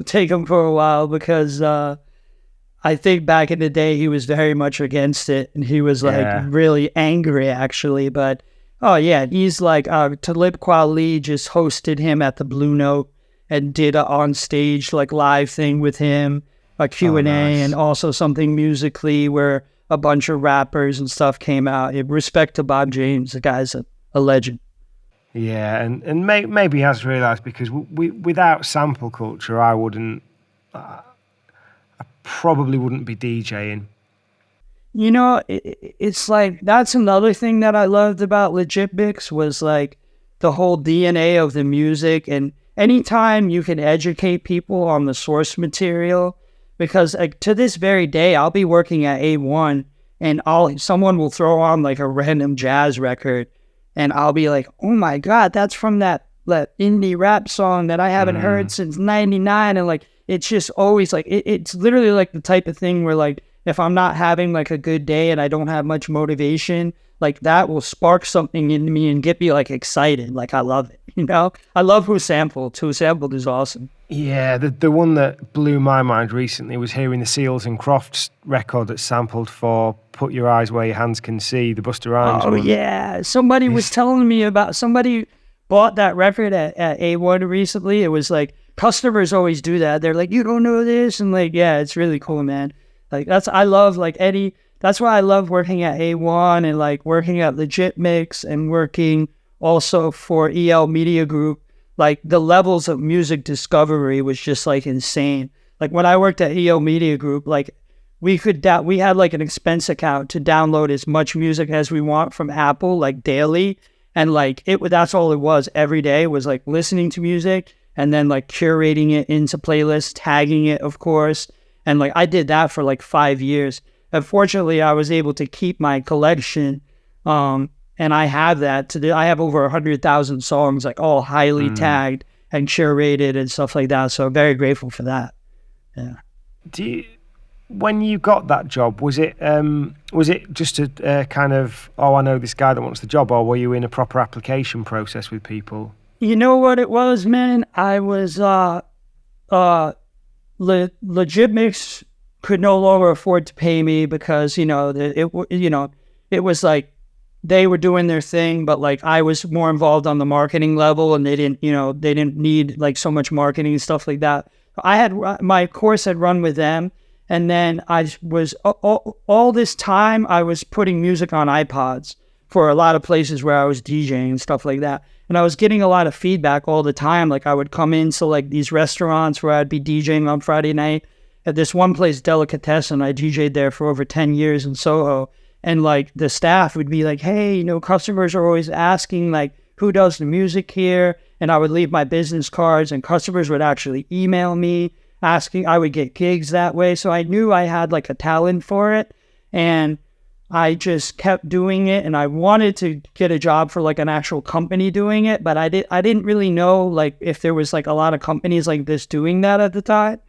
a while, because I think back in the day he was very much against it, and he was like really angry actually, but oh yeah, he's like Talib Kweli just hosted him at the Blue Note and did a on stage like live thing with him, a Q&A, and also something musically where a bunch of rappers and stuff came out. In respect to Bob James, the guy's a legend. Yeah, and maybe he has realised, because without sample culture, I probably wouldn't be DJing. You know, it's like, that's another thing that I loved about Legit Mix, was like the whole DNA of the music. And anytime you can educate people on the source material, because like to this very day, I'll be working at A1 and someone will throw on like a random jazz record and I'll be like, oh my God, that's from that indie rap song that I haven't heard since 99. And like, it's just always like, it's literally like the type of thing where like, if I'm not having like a good day and I don't have much motivation, like that will spark something in me and get me like excited. Like I love it, you know? I love Who Sampled. Who Sampled is awesome. Yeah, the one that blew my mind recently was hearing the Seals and Crofts record that sampled for Put Your Eyes Where Your Hands Can See, the Busta Rhymes one. Yeah, somebody was telling me about, somebody bought that record at A1 recently. It was like, customers always do that. They're like, you don't know this? And like, yeah, it's really cool, man. Like that's why I love working at A1 and like working at Legit Mix and working also for EL Media Group. Like the levels of music discovery was just like insane. Like when I worked at EL Media Group, like we had like an expense account to download as much music as we want from Apple, like daily. And like that's all it was every day, was like listening to music and then like curating it into playlists, tagging it, of course. And like I did that for like 5 years. Unfortunately, I was able to keep my collection, and I have that today. I have over 100,000 songs, like all highly tagged and curated and stuff like that. So I'm very grateful for that. Yeah. When you got that job, was it just a kind of, oh, I know this guy that wants the job, or were you in a proper application process with people? You know what it was, man? I was Legit Mix could no longer afford to pay me because, you know, it was like they were doing their thing, but like I was more involved on the marketing level, and they didn't need like so much marketing and stuff like that. I had my course had run with them, and then I was all this time I was putting music on iPods for a lot of places where I was DJing and stuff like that. And I was getting a lot of feedback all the time. Like I would come into like these restaurants where I'd be DJing on Friday night. At this one place, Delicatessen, I DJ'd there for over 10 years in Soho. And like the staff would be like, hey, you know, customers are always asking like, who does the music here? And I would leave my business cards, and customers would actually email me asking. I would get gigs that way. So I knew I had like a talent for it. And I just kept doing it, and I wanted to get a job for like an actual company doing it, but I didn't really know like if there was like a lot of companies like this doing that at the time.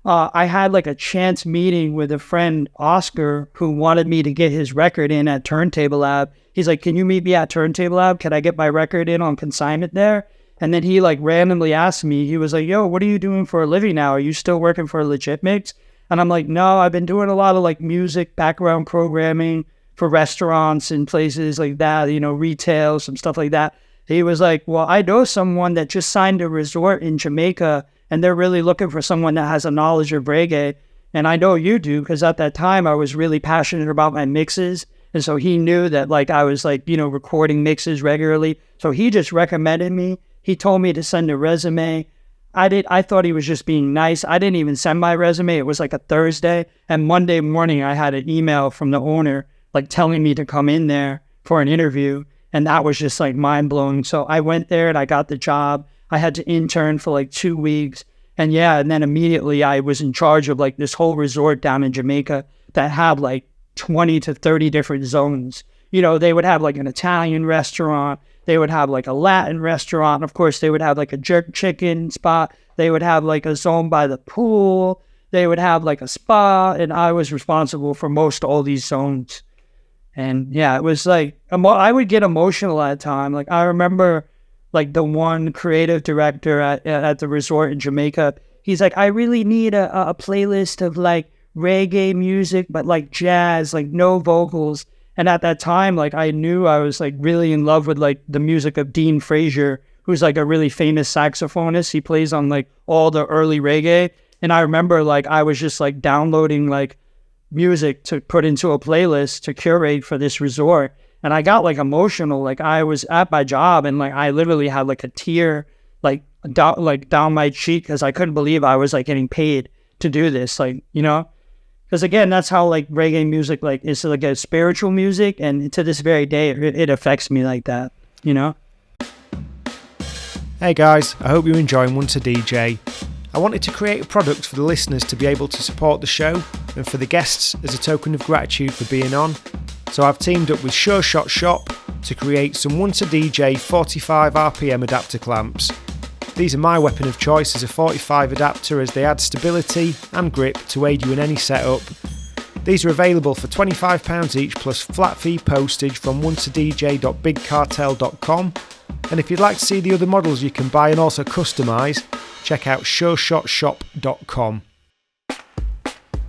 I had like a chance meeting with a friend, Oscar, who wanted me to get his record in at Turntable Lab. He's like, can you meet me at Turntable Lab? Can I get my record in on consignment there? And then he like randomly asked me, he was like, yo, what are you doing for a living now? Are you still working for Legit Mix? And I'm like, no, I've been doing a lot of like music background programming for restaurants and places like that, you know, retail, some stuff like that. He was like, well, I know someone that just signed a resort in Jamaica, and they're really looking for someone that has a knowledge of reggae. And I know you do, because at that time I was really passionate about my mixes. And so he knew that like I was like, you know, recording mixes regularly. So he just recommended me. He told me to send a resume. I thought he was just being nice. I didn't even send my resume. It was like a Thursday. And Monday morning I had an email from the owner like telling me to come in there for an interview. And that was just like mind blowing. So I went there and I got the job. I had to intern for like 2 weeks. And yeah, and then immediately I was in charge of like this whole resort down in Jamaica that had like 20 to 30 different zones. You know, they would have like an Italian restaurant. They would have like a Latin restaurant. Of course, they would have like a jerk chicken spot. They would have like a zone by the pool. They would have like a spa. And I was responsible for most all these zones. And yeah, it was like, I would get emotional at time. Like I remember like the one creative director at the resort in Jamaica, he's like, I really need a playlist of like reggae music, but like jazz, like no vocals. And at that time, like I knew I was like really in love with like the music of Dean Frazier, who's like a really famous saxophonist. He plays on like all the early reggae. And I remember like I was just like downloading like music to put into a playlist to curate for this resort. And I got like emotional. Like I was at my job and like I literally had like a tear like down my cheek, because I couldn't believe I was like getting paid to do this. Like, you know, because again, that's how like reggae music like is like a spiritual music, and to this very day it affects me like that, you know. Hey guys, I hope you're enjoying Want to DJ. I wanted to create a product for the listeners to be able to support the show, and for the guests as a token of gratitude for being on. So I've teamed up with Sure Shot Shop to create some Want to DJ 45 RPM adapter clamps. These are my weapon of choice as a 45 adapter, as they add stability and grip to aid you in any setup. These are available for £25 each plus flat fee postage from wantodj.bigcartel.com. And if you'd like to see the other models you can buy and also customise, check out sureshotshop.com.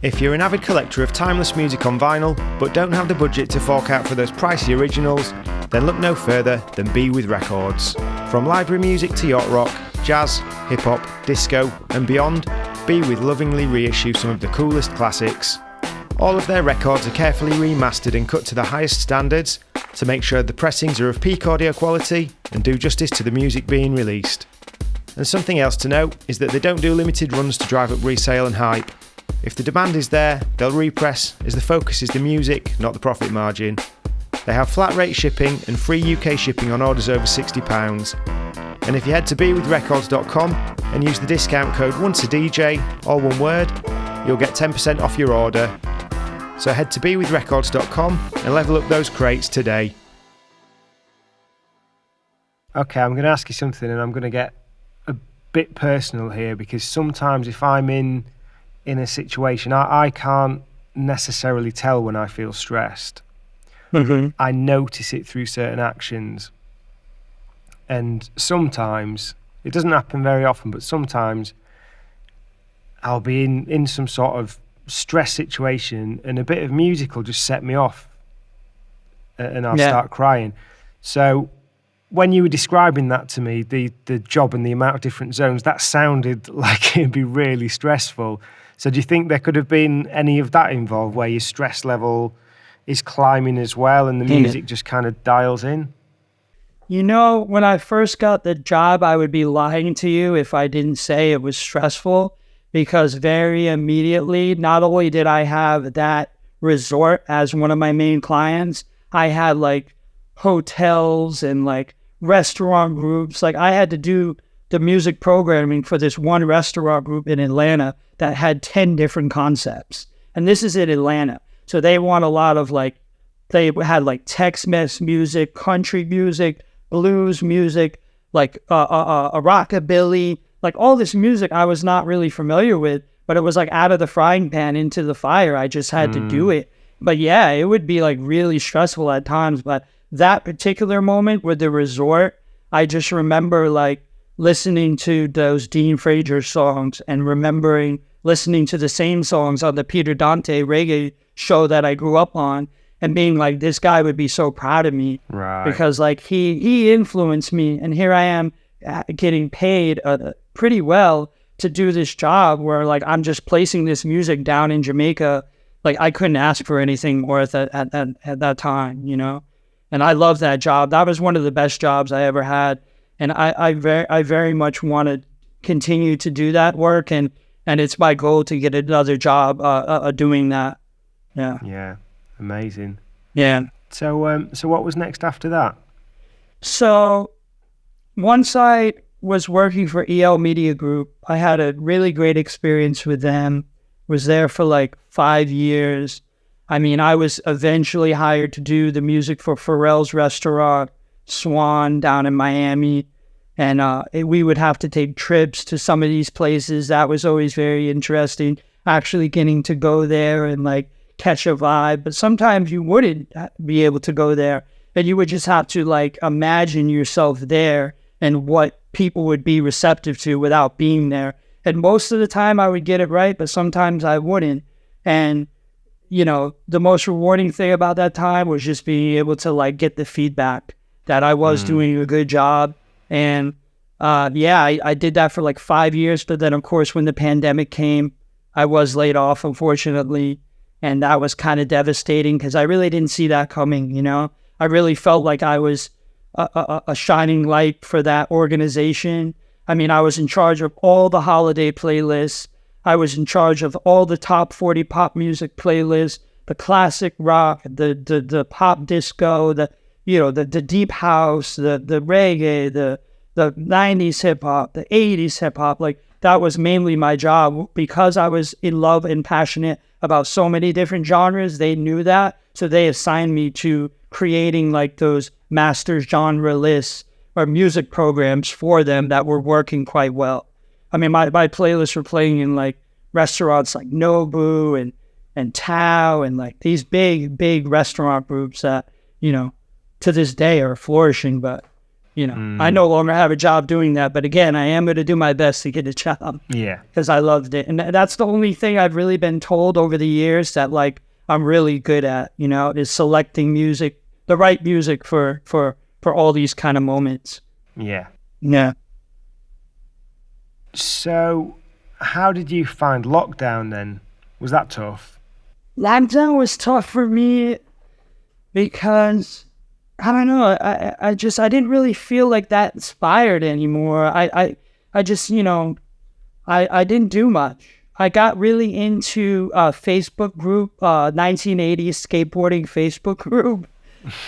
If you're an avid collector of timeless music on vinyl, but don't have the budget to fork out for those pricey originals, then look no further than Be With Records. From library music to yacht rock, jazz, hip-hop, disco and beyond, Be With lovingly reissue some of the coolest classics. All of their records are carefully remastered and cut to the highest standards to make sure the pressings are of peak audio quality and do justice to the music being released. And something else to note is that they don't do limited runs to drive up resale and hype. If the demand is there, they'll repress, as the focus is the music, not the profit margin. They have flat rate shipping and free UK shipping on orders over £60. And if you head to bewithrecords.com and use the discount code ONCEADJ, all one word, you'll get 10% off your order. So head to bewithrecords.com and level up those crates today. Okay, I'm going to ask you something, and I'm going to get a bit personal here, because sometimes if I'm in a situation, I can't necessarily tell when I feel stressed. Mm-hmm. I notice it through certain actions. And sometimes, it doesn't happen very often, but sometimes I'll be in some sort of stress situation and a bit of music will just set me off. and I'll start crying. So when you were describing that to me, the job and the amount of different zones, that sounded like it'd be really stressful. So do you think there could have been any of that involved where your stress level is climbing as well and the music just kind of dials in? You know, when I first got the job, I would be lying to you if I didn't say it was stressful, because very immediately, not only did I have that resort as one of my main clients, I had like hotels and like restaurant groups. Like I had to do the music programming for this one restaurant group in Atlanta that had 10 different concepts. And this is in Atlanta. So they want a lot of like, they had like Tex-Mex music, country music, blues music, like a rockabilly, like all this music I was not really familiar with, but it was like out of the frying pan into the fire. I just had to do it. But yeah, it would be like really stressful at times. But that particular moment with the resort, I just remember like listening to those Dean Fraser songs and remembering listening to the same songs on the Peter Dante reggae show that I grew up on, and being like, this guy would be so proud of me, right? Because like he influenced me, and here I am getting paid pretty well to do this job where like I'm just placing this music down in Jamaica. Like I couldn't ask for anything more at that time, you know. And I love that job. That was one of the best jobs I ever had, and I very much want to continue to do that work, and it's my goal to get another job doing that. Yeah. Yeah. Amazing. Yeah. So what was next after that? So once I was working for EL Media Group, I had a really great experience with them. Was there for like 5 years. I mean, I was eventually hired to do the music for Pharrell's restaurant, Swan, down in Miami. And we would have to take trips to some of these places. That was always very interesting, actually getting to go there and like catch a vibe. But sometimes you wouldn't be able to go there, and you would just have to like imagine yourself there and what people would be receptive to without being there. And most of the time I would get it right, but sometimes I wouldn't. And you know, the most rewarding thing about that time was just being able to like get the feedback that I was doing a good job. And I did that for like 5 years. But then, of course, when the pandemic came, I was laid off, unfortunately. And that was kind of devastating because I really didn't see that coming, you know. I really felt like I was a shining light for that organization. I mean, I was in charge of all the holiday playlists. I was in charge of all the top 40 pop music playlists, the classic rock, the pop disco, the deep house, the reggae, the 90s hip hop, the 80s hip hop. Like that was mainly my job because I was in love and passionate about so many different genres. They knew that. So they assigned me to creating like those master genre lists or music programs for them that were working quite well. I mean, my playlists were playing in like restaurants like Nobu and Tao and like these big restaurant groups that, you know, to this day are flourishing. But, you know, I no longer have a job doing that. But again, I am going to do my best to get a job. Yeah. Because I loved it. And that's the only thing I've really been told over the years that like I'm really good at, you know, is selecting music, the right music for all these kind of moments. Yeah. Yeah. So how did you find lockdown then? Was that tough? Lockdown was tough for me because I don't know. I didn't really feel like that inspired anymore. I just, you know, I didn't do much. I got really into a Facebook group, 1980s skateboarding Facebook group.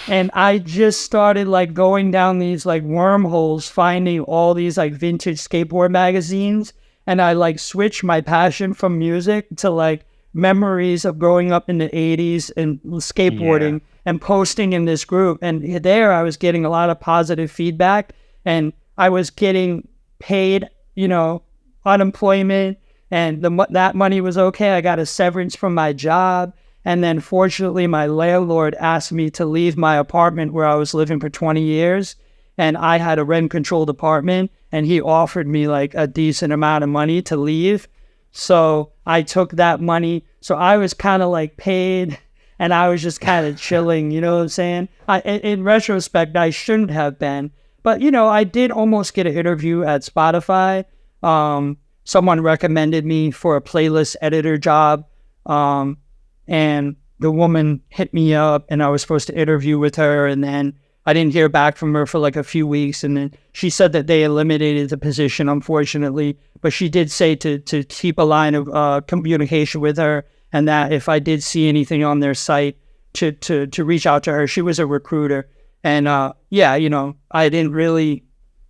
And I just started like going down these like wormholes, finding all these like vintage skateboard magazines. And I like switched my passion from music to like memories of growing up in the 80s and skateboarding and posting in this group. And there I was getting a lot of positive feedback, and I was getting paid, you know, unemployment, and that money was okay. I got a severance from my job. And then fortunately, my landlord asked me to leave my apartment where I was living for 20 years. And I had a rent-controlled apartment, and he offered me like a decent amount of money to leave. So I took that money. So I was kind of like paid and I was just kind of chilling, you know what I'm saying? In retrospect, I shouldn't have been. But, you know, I did almost get an interview at Spotify. Someone recommended me for a playlist editor job. And the woman hit me up, and I was supposed to interview with her, and then I didn't hear back from her for like a few weeks, and then she said that they eliminated the position, unfortunately, but she did say to keep a line of communication with her, and that if I did see anything on their site, to reach out to her. She was a recruiter, and yeah, you know, I didn't really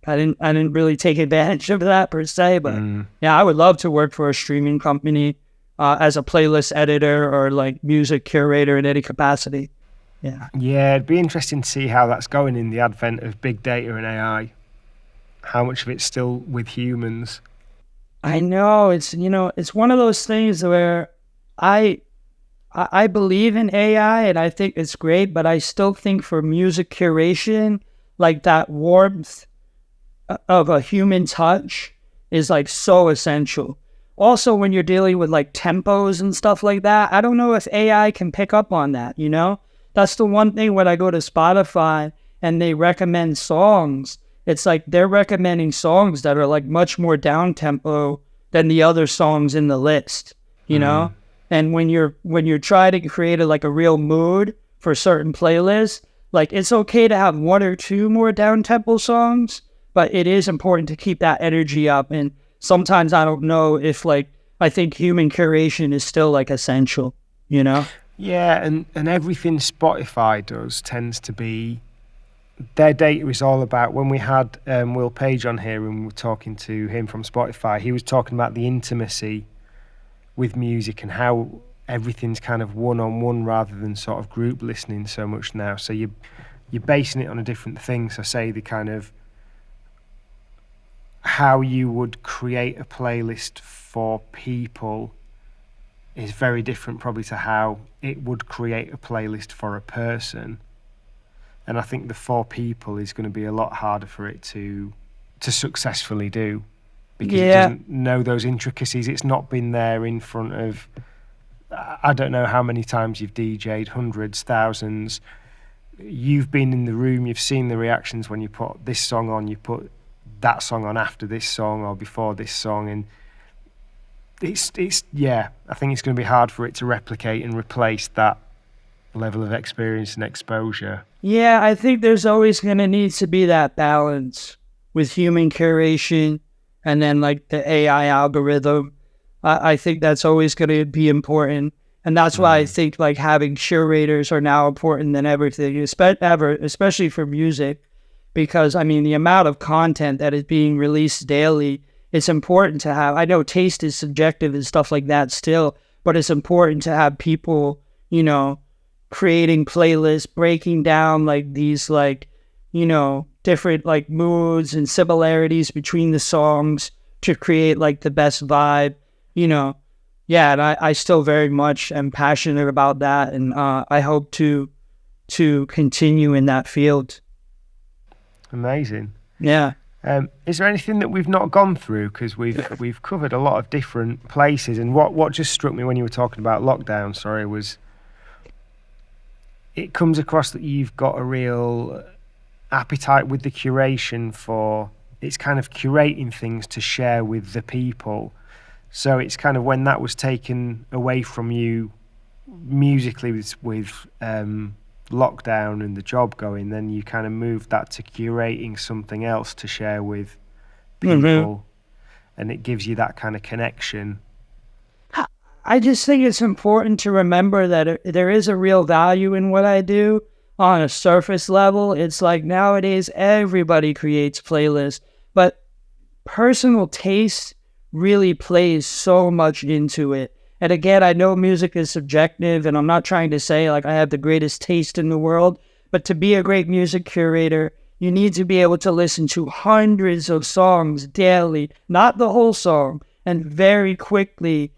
take advantage of that per se, but yeah, I would love to work for a streaming company as a playlist editor or like music curator in any capacity. Yeah, it'd be interesting to see how that's going in the advent of big data and AI. How much of it's still with humans? I know, it's, you know, it's one of those things where I believe in AI and I think it's great, but I still think for music curation, like that warmth of a human touch is like so essential. Also, when you're dealing with like tempos and stuff like that, I don't know if AI can pick up on that, you know? That's the one thing when I go to Spotify and they recommend songs, it's like they're recommending songs that are like much more down tempo than the other songs in the list, you know? And when you're trying to create like a real mood for certain playlists, like it's okay to have one or two more down tempo songs, but it is important to keep that energy up. And sometimes I don't know if like, I think human curation is still like essential, you know? Yeah, and everything Spotify does tends to be, their data is all about, when we had Will Page on here and we were talking to him from Spotify, he was talking about the intimacy with music and how everything's kind of one-on-one rather than sort of group listening so much now. So you're basing it on a different thing. So say the kind of how you would create a playlist for people is very different probably to how it would create a playlist for a person. And I think the for people is going to be a lot harder for it to successfully do, because it doesn't know those intricacies. It's not been there in front of, I don't know how many times you've DJ'd, hundreds, thousands. You've been in the room, you've seen the reactions when you put this song on, you put that song on after this song or before this song, and it's I think it's going to be hard for it to replicate and replace that level of experience and exposure. Yeah, I think there's always going to need to be that balance with human curation and then like the AI algorithm. I think that's always going to be important. And that's why I think like having curators are now important than everything, especially for music, because I mean, the amount of content that is being released daily, it's important to have. I know taste is subjective and stuff like that still, but it's important to have people, you know, creating playlists, breaking down like these like, you know, different like moods and similarities between the songs to create like the best vibe, you know. Yeah, and I still very much am passionate about that, and I hope to continue in that field. Amazing. Yeah. Is there anything that we've not gone through? Because we've covered a lot of different places, and what just struck me when you were talking about lockdown, was it comes across that you've got a real appetite with the curation for, it's kind of curating things to share with the people. So it's kind of when that was taken away from you musically with lockdown and the job going, then you kind of moved that to curating something else to share with people, and it gives you that kind of connection. I just think it's important to remember that there is a real value in what I do on a surface level. It's like nowadays everybody creates playlists, but personal taste really plays so much into it. And again, I know music is subjective, and I'm not trying to say like I have the greatest taste in the world, but to be a great music curator, you need to be able to listen to hundreds of songs daily, not the whole song, and very quickly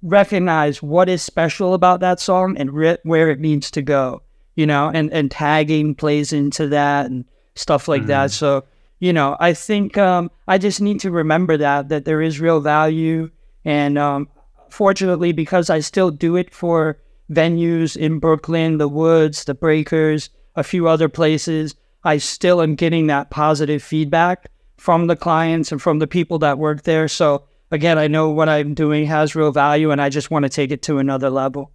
recognize what is special about that song and where it needs to go, you know, and tagging plays into that and stuff like that. So, you know, I think I just need to remember that there is real value. And fortunately, because I still do it for venues in Brooklyn, the Woods, the Breakers, a few other places, I still am getting that positive feedback from the clients and from the people that work there. So again, I know what I'm doing has real value, and I just want to take it to another level.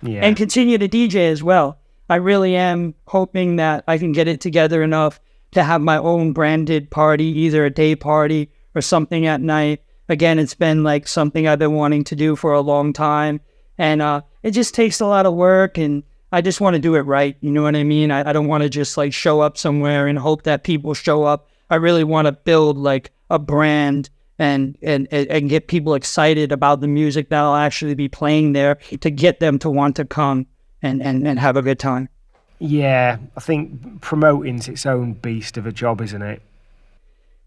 Yeah. And continue to DJ as well. I really am hoping that I can get it together enough to have my own branded party, either a day party or something at night. Again, it's been like something I've been wanting to do for a long time. And it just takes a lot of work, and I just want to do it right. You know what I mean? I don't want to just like show up somewhere and hope that people show up. I really want to build like a brand and get people excited about the music that I'll actually be playing there to get them to want to come and have a good time. Yeah, I think promoting's its own beast of a job, isn't it?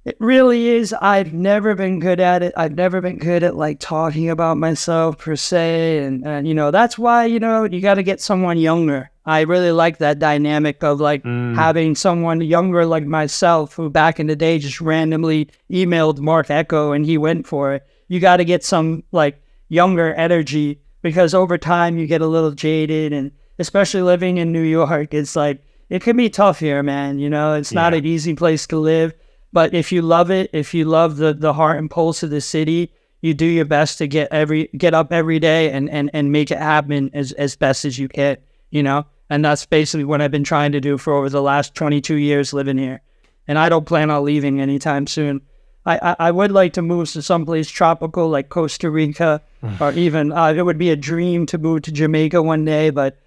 It really is. I've never been good at it. I've never been good at like talking about myself per se. And you know, that's why, you know, you got to get someone younger. I really like that dynamic of like having someone younger like myself who back in the day just randomly emailed Mark Echo and he went for it. You got to get some like younger energy, because over time you get a little jaded, and especially living in New York, it's like, it can be tough here, man. You know, it's not an easy place to live. But if you love it, if you love the heart and pulse of the city, you do your best to get up every day and make it happen as best as you can, you know? And that's basically what I've been trying to do for over the last 22 years living here. And I don't plan on leaving anytime soon. I would like to move to someplace tropical like Costa Rica, or even, it would be a dream to move to Jamaica one day, but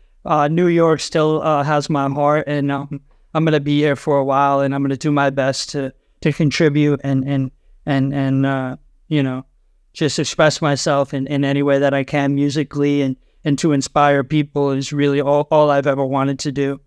New York still has my heart, and I'm going to be here for a while, and I'm going to do my best to contribute and you know, just express myself in any way that I can musically, and to inspire people is really all I've ever wanted to do.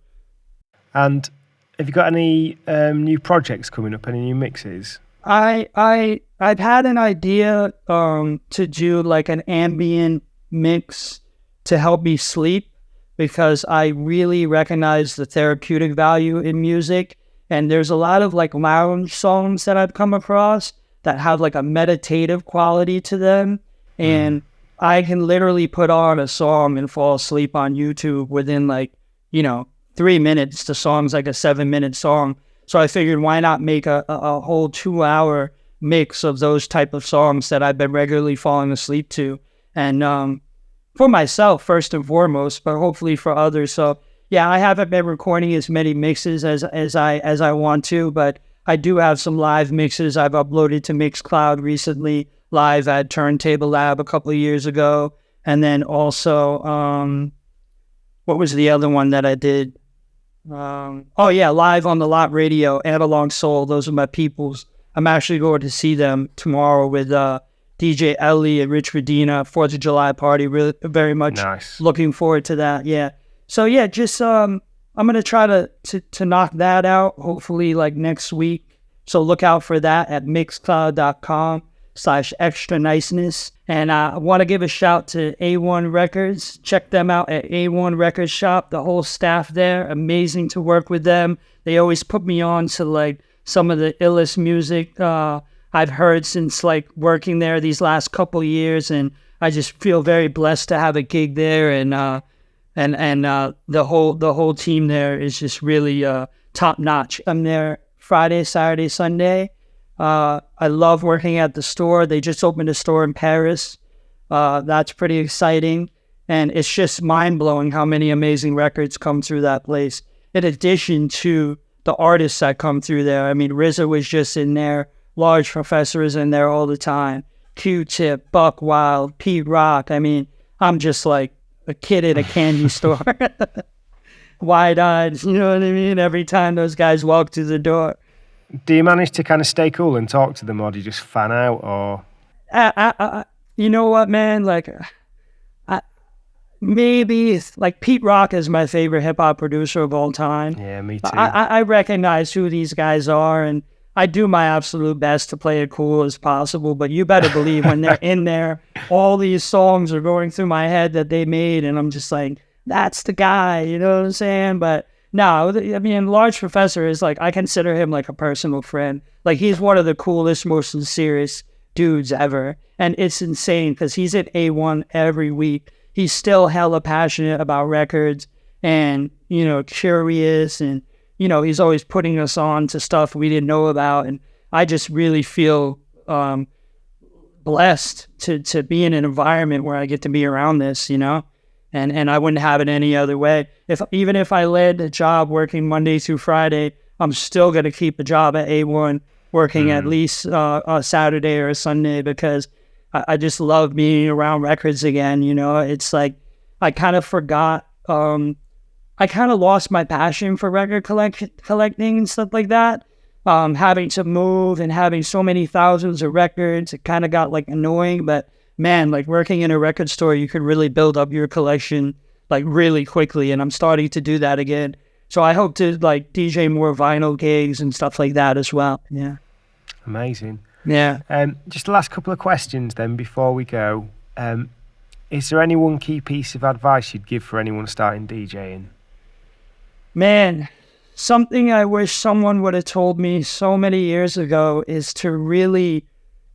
And have you got any new projects coming up, any new mixes? I've had an idea to do like an ambient mix to help me sleep, because I really recognize the therapeutic value in music. And there's a lot of like lounge songs that I've come across that have like a meditative quality to them. And I can literally put on a song and fall asleep on YouTube within like, you know, 3 minutes. The song's like a 7-minute song. So I figured, why not make a whole 2-hour mix of those type of songs that I've been regularly falling asleep to. And for myself, first and foremost, but hopefully for others. So yeah, I haven't been recording as many mixes as I want to, but I do have some live mixes I've uploaded to Mixcloud recently, live at Turntable Lab a couple of years ago. And then also, what was the other one that I did? Live on the Lot Radio, Analog Soul. Those are my peoples. I'm actually going to see them tomorrow with DJ Ellie and Rich Medina, 4th of July party. Really, very much Nice. Looking forward to that. Yeah. So yeah, just I'm gonna try to knock that out hopefully like next week. So look out for that at mixcloud.com/extra niceness. And I want to give a shout to A1 Records. Check them out at A1 Records Shop. The whole staff there, amazing to work with them. They always put me on to like some of the illest music I've heard since like working there these last couple years, and I just feel very blessed to have a gig there. And the whole team there is just really top notch. I'm there Friday, Saturday, Sunday. I love working at the store. They just opened a store in Paris. That's pretty exciting, and it's just mind blowing how many amazing records come through that place. In addition to the artists that come through there, I mean, RZA was just in there. Large Professor is in there all the time. Q-Tip, Buck Wild, Pete Rock. I mean, I'm just like a kid at a candy store, wide-eyed, you know what I mean? Every time those guys walk through the door. Do you manage to kind of stay cool and talk to them, or do you just fan out, or? You know what, man? Like, maybe like Pete Rock is my favorite hip-hop producer of all time. Yeah, me too. I recognize who these guys are, and I do my absolute best to play it cool as possible, but you better believe when they're in there, all these songs are going through my head that they made, and I'm just like, that's the guy, you know what I'm saying? But no, I mean, Large Professor is like, I consider him like a personal friend. Like, he's one of the coolest, most sincerest dudes ever, and it's insane because he's at A1 every week. he's still hella passionate about records and, you know, curious, and, you know, he's always putting us on to stuff we didn't know about. And I just really feel blessed to be in an environment where I get to be around this, you know, and I wouldn't have it any other way. Even if I led a job working Monday through Friday, I'm still going to keep a job at A1 working at least a Saturday or a Sunday, because I just love being around records again. You know, it's like I kind of forgot, I kind of lost my passion for record collecting and stuff like that. Having to move and having so many thousands of records, it kind of got like annoying. But man, like working in a record store, you could really build up your collection like really quickly. And I'm starting to do that again. So I hope to like DJ more vinyl gigs and stuff like that as well. Yeah. Amazing. Yeah. Just the last couple of questions then before we go. Is there any one key piece of advice you'd give for anyone starting DJing? Man, something I wish someone would have told me so many years ago is to really,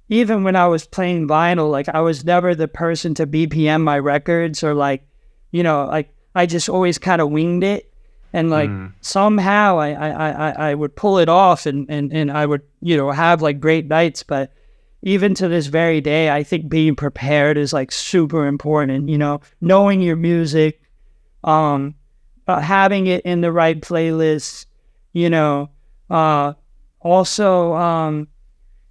even when I was playing vinyl, like I was never the person to BPM my records, or like, you know, like I just always kind of winged it. And like somehow I would pull it off and I would, you know, have like great nights. But even to this very day, I think being prepared is like super important, you know, knowing your music, having it in the right playlist, you know, also,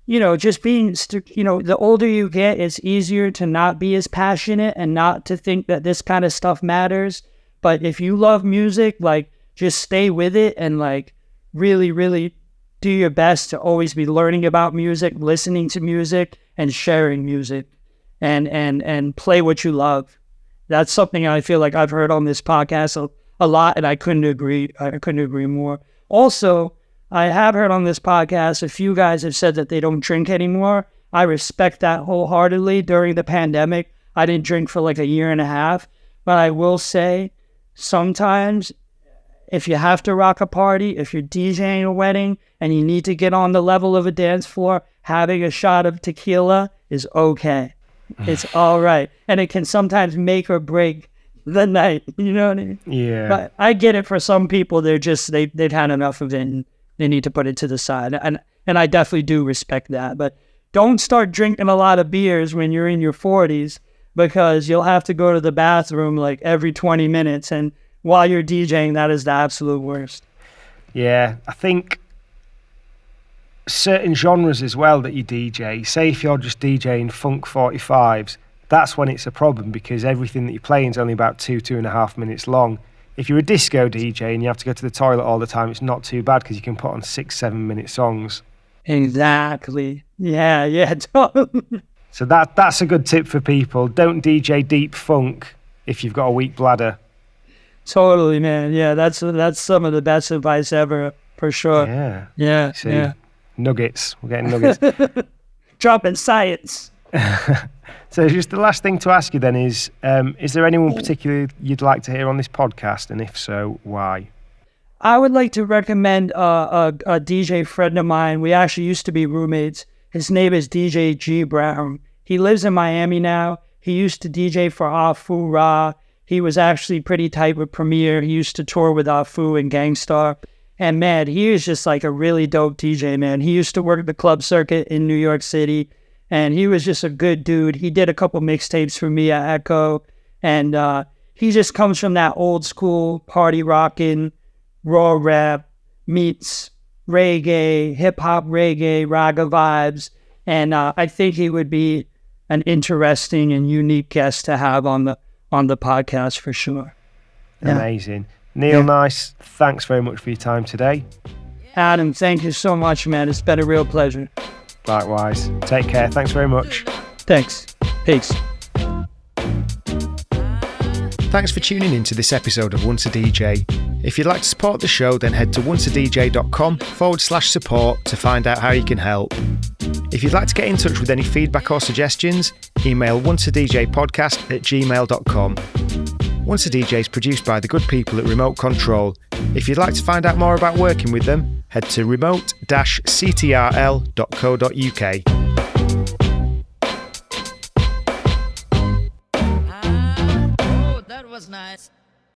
you know, just being, you know, the older you get, it's easier to not be as passionate and not to think that this kind of stuff matters. But if you love music, like just stay with it and like really, really do your best to always be learning about music, listening to music, and sharing music, and play what you love. That's something I feel like I've heard on this podcast a lot, and I couldn't agree more. Also, I have heard on this podcast a few guys have said that they don't drink anymore. I respect that wholeheartedly. During the pandemic, I didn't drink for like a year and a half, but I will say sometimes if you have to rock a party, if you're DJing a wedding and you need to get on the level of a dance floor, having a shot of tequila is okay. It's all right. And it can sometimes make or break the night. You know what I mean? Yeah. But I get it. For some people, they've had enough of it and they need to put it to the side. And I definitely do respect that. But don't start drinking a lot of beers when you're in your 40s, because you'll have to go to the bathroom like every 20 minutes. And while you're DJing, that is the absolute worst. Yeah, I think certain genres as well that you DJ, say if you're just DJing funk 45s, that's when it's a problem, because everything that you're playing is only about 2.5 minutes long. If you're a disco DJ and you have to go to the toilet all the time, it's not too bad because you can put on 6-7 minute songs. Exactly. Yeah. Totally. So that's a good tip for people. Don't DJ deep funk if you've got a weak bladder. Totally, man. Yeah, that's some of the best advice ever, for sure. Yeah. See, nuggets. We're getting nuggets. Dropping science. So just the last thing to ask you then is there anyone particularly you'd like to hear on this podcast? And if so, why? I would like to recommend a DJ friend of mine. We actually used to be roommates. His name is DJ G Brown. He lives in Miami now. He used to DJ for Afu Ra. He was actually pretty tight with Premier. He used to tour with Afu and Gangstar. And man, he is just like a really dope DJ, man. He used to work the club circuit in New York City. And he was just a good dude. He did a couple mixtapes for me at Echo. And he just comes from that old school party rocking, raw rap, meets reggae, hip-hop reggae, raga vibes. And I think he would be an interesting and unique guest to have on the podcast for sure. Yeah. Amazing. Neil, Nice, thanks very much for your time today. Adam, thank you so much, man. It's been a real pleasure. Likewise. Take care. Thanks very much. Thanks. Peace. Thanks for tuning in to this episode of Once a DJ. If you'd like to support the show, then head to onceadj.com/support to find out how you can help. If you'd like to get in touch with any feedback or suggestions, email onceadjpodcast@gmail.com. Once a DJ is produced by the good people at Remote Control. If you'd like to find out more about working with them, head to remote-ctrl.co.uk. was nice.